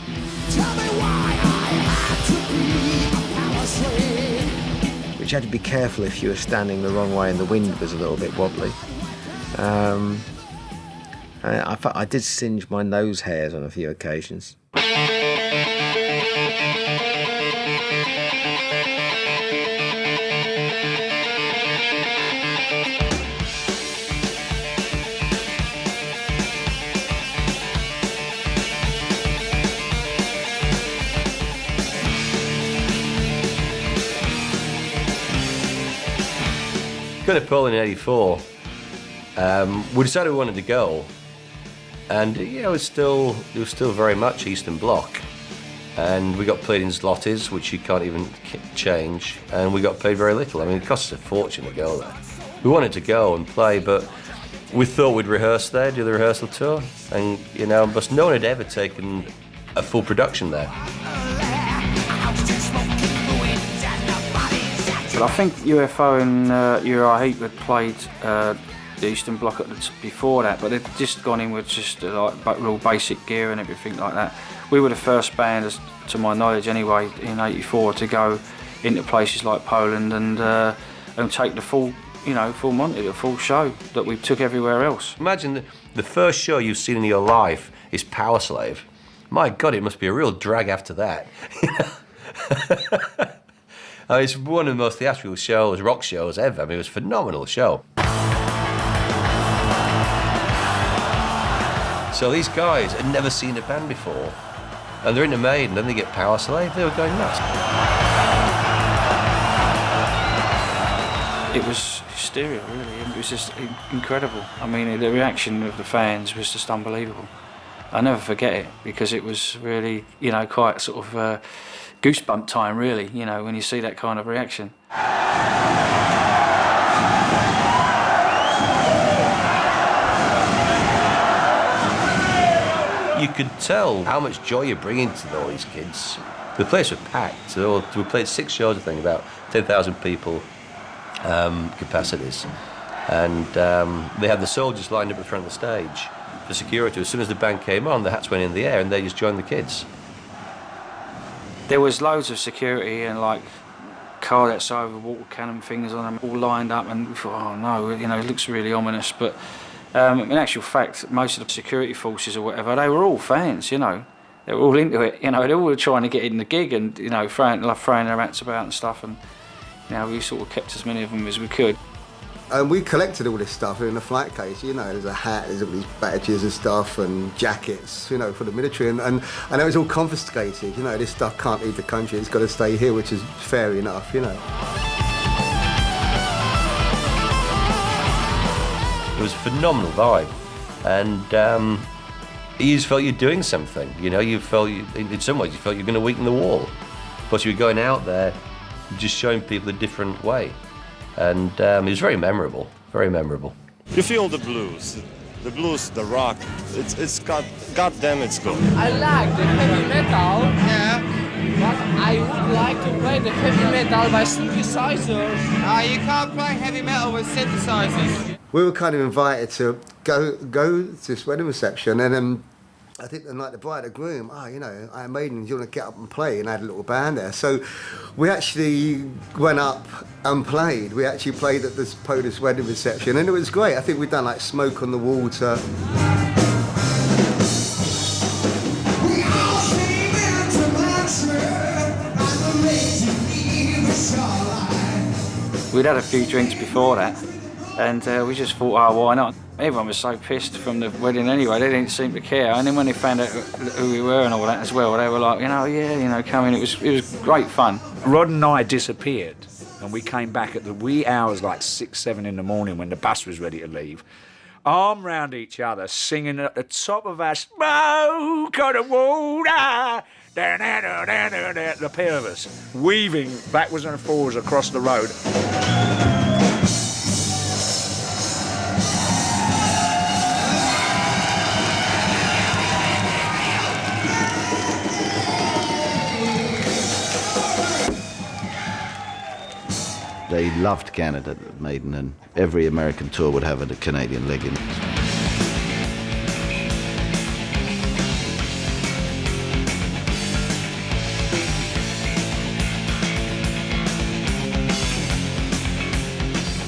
Which had to be careful if you were standing the wrong way and the wind was a little bit wobbly. I did singe my nose hairs on a few occasions. Going to Poland in '84. We decided we wanted to go, and it was still very much Eastern Bloc, and we got paid in zlotys, which you can't even change, and we got paid very little. I mean, it cost us a fortune to go there. We wanted to go and play, but we thought we'd rehearse there, do the rehearsal tour, and but no one had ever taken a full production there. But I think UFO and Uriah Heep had played the Eastern Bloc before that, but they'd just gone in with just like real basic gear and everything like that. We were the first band, to my knowledge anyway, in '84 to go into places like Poland and take the full Monty, the full show that we took everywhere else. Imagine the first show you've seen in your life is Power Slave. My God, it must be a real drag after that. It's one of the most theatrical shows, rock shows ever. I mean, it was a phenomenal show. So these guys had never seen a band before, and they're into Maiden, and then they get Power Slave. They were going nuts. It was hysteria, really. It was just incredible. I mean, the reaction of the fans was just unbelievable. I'll never forget it, because it was really, quite sort of goosebump time, really, when you see that kind of reaction. You could tell how much joy you're bringing to all these kids. The place was packed. So we played 6 shows, I think, about 10,000 people capacities. And they had the soldiers lined up in front of the stage for security. As soon as the band came on, the hats went in the air and they just joined the kids. There was loads of security and cars outside with water cannon things on them, all lined up, and we thought, oh no, it looks really ominous. But in actual fact, most of the security forces or whatever, they were all fans, they were all into it. You know, they all were trying to get in the gig and, you know, throwing their hats about and stuff. And, you know, we sort of kept as many of them as we could. And we collected all this stuff in a flight case, you know, there's a hat, there's all these badges and stuff and jackets, you know, for the military, and it was all confiscated, you know, this stuff can't leave the country, it's got to stay here, which is fair enough, you know. It was a phenomenal vibe, and you just felt you're doing something, you know, in some ways you felt you're going to weaken the wall, but you were going out there, just showing people a different way. And it was very memorable, very memorable. You feel the blues, the rock. It's goddamn, it's good. I like the heavy metal, but I would like to play the heavy metal by synthesizers. You can't play heavy metal with synthesizers. We were kind of invited to go to this wedding reception, and I think the night the bride and groom, you know, Iron Maiden, do you want to get up and play? And I had a little band there. So we actually went up and played. We actually played at this Polish wedding reception, and it was great. I think we'd done like Smoke on the Water. We'd had a few drinks before that, and we just thought, why not? Everyone was so pissed from the wedding anyway, they didn't seem to care. And then when they found out who we were and all that as well, they were like, come in. It was great fun. Rod and I disappeared, and we came back at the wee hours, like 6, 7 in the morning when the bus was ready to leave. Arm round each other, singing at the top of our smoke on the water. The pair of us, weaving backwards and forwards across the road. They loved Canada, Maiden, and every American tour would have a Canadian leg in it.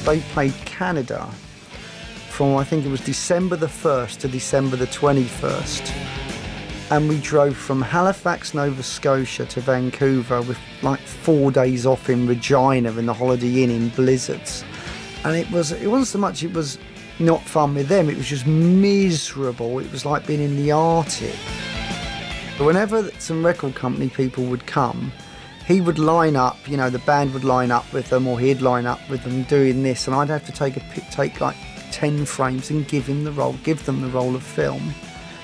They played Canada from, I think it was December the 1st to December the 21st. And we drove from Halifax, Nova Scotia to Vancouver with like 4 days off in Regina in the Holiday Inn in blizzards. And it wasn't so much it was not fun with them, it was just miserable. It was like being in the Arctic. Whenever some record company people would come, he would line up, you know, the band would line up with them, or he'd line up with them doing this, and I'd have to take like 10 frames and give them the roll of film,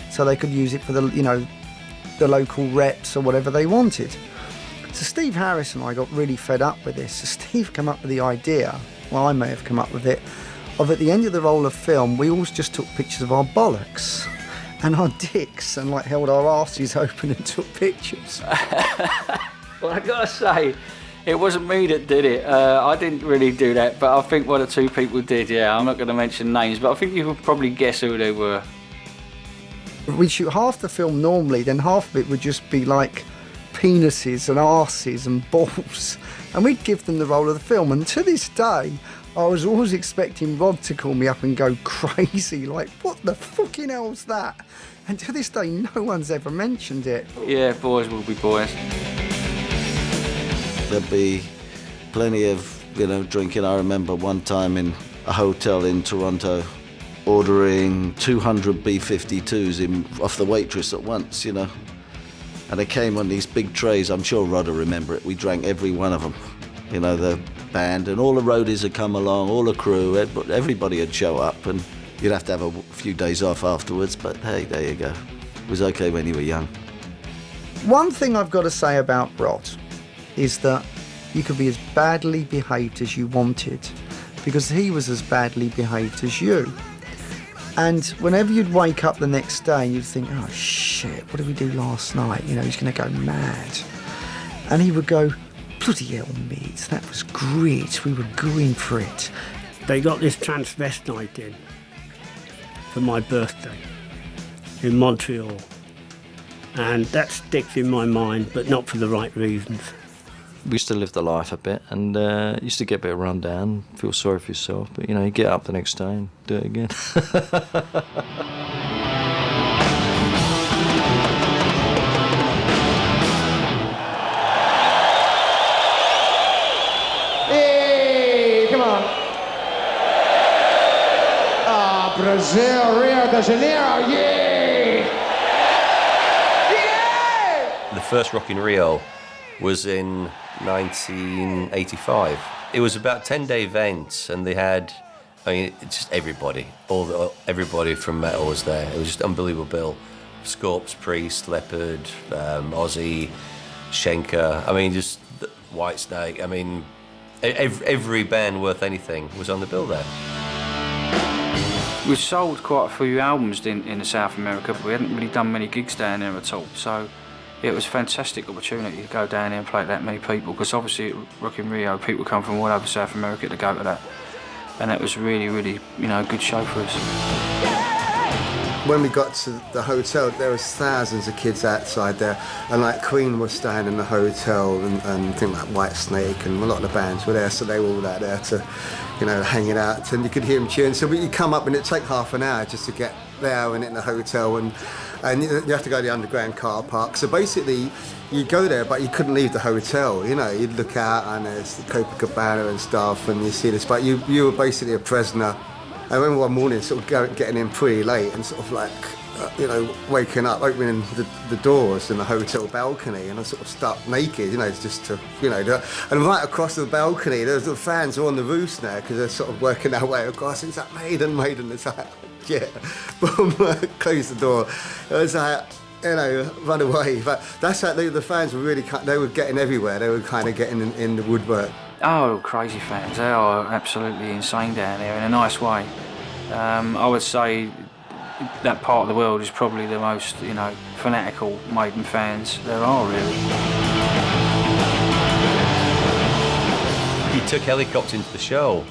so they could use it for the, you know, the local reps or whatever they wanted. So Steve Harris and I got really fed up with this. So Steve came up with the idea, well, I may have come up with it, of at the end of the roll of film, we all just took pictures of our bollocks and our dicks and like held our asses open and took pictures. Well, I gotta say, it wasn't me that did it. I didn't really do that, but I think one or two people did, yeah. I'm not going to mention names, but I think you could probably guess who they were. We'd shoot half the film normally, then half of it would just be like penises and arses and balls, and we'd give them the roll of the film. And to this day, I was always expecting Rod to call me up and go crazy, like, what the fucking hell's that? And to this day, no one's ever mentioned it. Yeah, boys will be boys. There'd be plenty of, you know, drinking. I remember one time in a hotel in Toronto ordering 200 B-52s off the waitress at once, you know. And they came on these big trays. I'm sure Rod will remember it. We drank every one of them. You know, the band and all the roadies had come along, all the crew, everybody would show up, and you'd have to have a few days off afterwards, but hey, there you go. It was okay when you were young. One thing I've got to say about Rod is that you could be as badly behaved as you wanted, because he was as badly behaved as you. And whenever you'd wake up the next day, you'd think, oh shit, what did we do last night? You know, he's going to go mad. And he would go, bloody hell, mate, that was great. We were going for it. They got this transvestite in for my birthday in Montreal. And that sticks in my mind, but not for the right reasons. We used to live the life a bit, and used to get a bit of run down, feel sorry for yourself, but you know, you get up the next day and do it again. Brazil, Rio de Janeiro, yeah! The first Rock in Rio was in 1985. It was about a 10-day event, and they had, I mean, just everybody. Everybody from metal was there. It was just an unbelievable bill. Scorps, Priest, Leopard, Ozzy, Schenker. I mean, just Whitesnake. I mean, every band worth anything was on the bill there. We've sold quite a few albums in South America, but we hadn't really done many gigs down there at all. So it was a fantastic opportunity to go down there and play to that many people, because obviously at Rock in Rio, people come from all over South America to go to that. And that was really, really, a good show for us. When we got to the hotel, there was thousands of kids outside there, and like Queen was staying in the hotel, and things like Whitesnake and a lot of the bands were there, so they were all out there to, hanging out, and you could hear them cheering. So you come up, and it'd take half an hour just to get there and in the hotel, and you have to go to the underground car park. So basically, you'd go there, but you couldn't leave the hotel. You'd look out, and there's the Copacabana and stuff, and you see this, but you were basically a prisoner. I remember one morning sort of getting in pretty late and sort of like, waking up, opening the doors in the hotel balcony, and I sort of stuck naked, just to, and right across the balcony, there's the fans are on the roofs now because they're sort of working their way across. It's like, Maiden, it's like, yeah, boom, close the door. It was like, run away. But that's how the fans were really, they were getting everywhere. They were kind of getting in the woodwork. Oh, crazy fans. They are absolutely insane down there in a nice way. I would say that part of the world is probably the most, fanatical Maiden fans there are, really. He took helicopters into the show,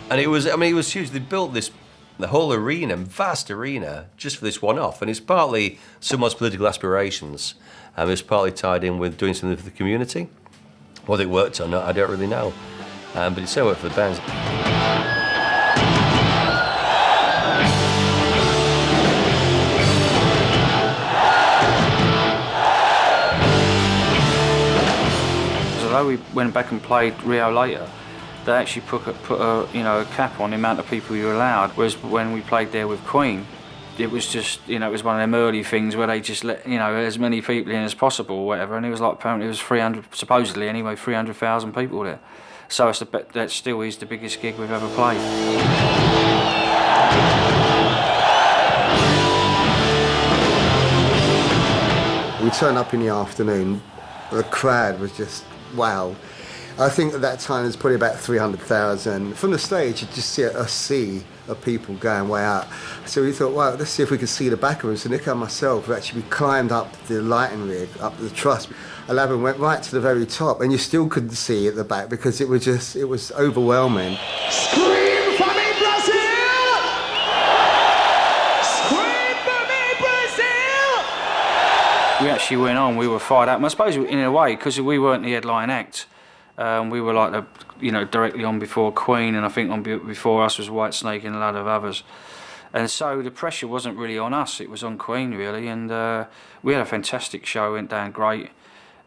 and it was huge. They built the whole arena, vast arena, just for this one-off, and it's partly someone's political aspirations, and it's partly tied in with doing something for the community. Whether it worked or not, I don't really know. But it certainly worked for the bands. Although we went back and played Rio later, they actually put a cap on the amount of people you were allowed. Whereas when we played there with Queen, it was just, it was one of them early things where they just let, as many people in as possible or whatever, and it was like, apparently it was 300, supposedly anyway, 300,000 people there. So that still is the biggest gig we've ever played. We turned up in the afternoon, the crowd was just, wow. I think at that time there's probably about 300,000. From the stage, you just see a sea of people going way out. So we thought, well, let's see if we can see the back of them. So Nico and myself, we climbed up the lighting rig, up the truss. 11 went right to the very top, and you still couldn't see at the back because it was overwhelming. Scream for me, Brazil! Scream for me, Brazil! We actually went on, we were fired up. And I suppose in a way, because we weren't the headline act, we were like directly on before Queen, and I think on before us was Whitesnake and a lot of others. And so the pressure wasn't really on us, it was on Queen really, and we had a fantastic show, went down great.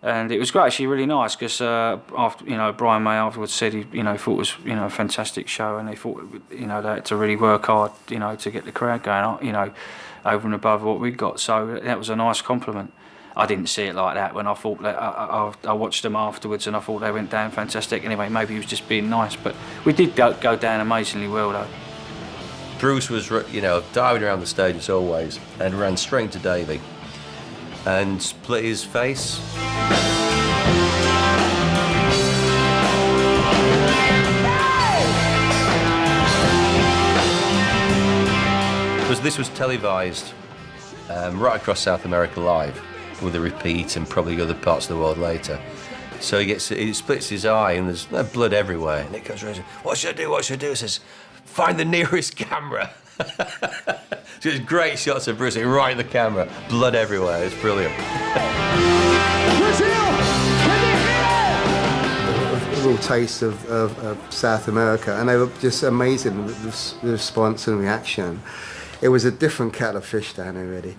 And it was actually really nice because after Brian May afterwards said he thought it was a fantastic show, and they thought they had to really work hard to get the crowd going over and above what we got. So that was a nice compliment. I didn't see it like that when I thought that I watched them afterwards and I thought they went down fantastic. Anyway, maybe he was just being nice, but we did go down amazingly well though. Bruce was diving around the stage as always and ran straight to Davey and split his face. This was televised right across South America live with a repeat and probably other parts of the world later. So he splits his eye and there's blood everywhere. And Nick comes around and says, "What should I do? What should I do?" He says, "Find the nearest camera." So it's great shots of Bruce right in the camera, blood everywhere. It's brilliant. A real taste of South America, and they were just amazing, the response and reaction. It was a different kettle of fish down there, really.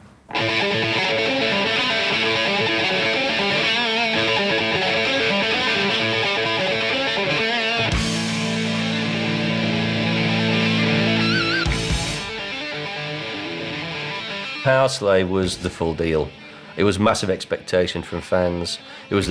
Power Slave was the full deal. It was massive expectation from fans. It was the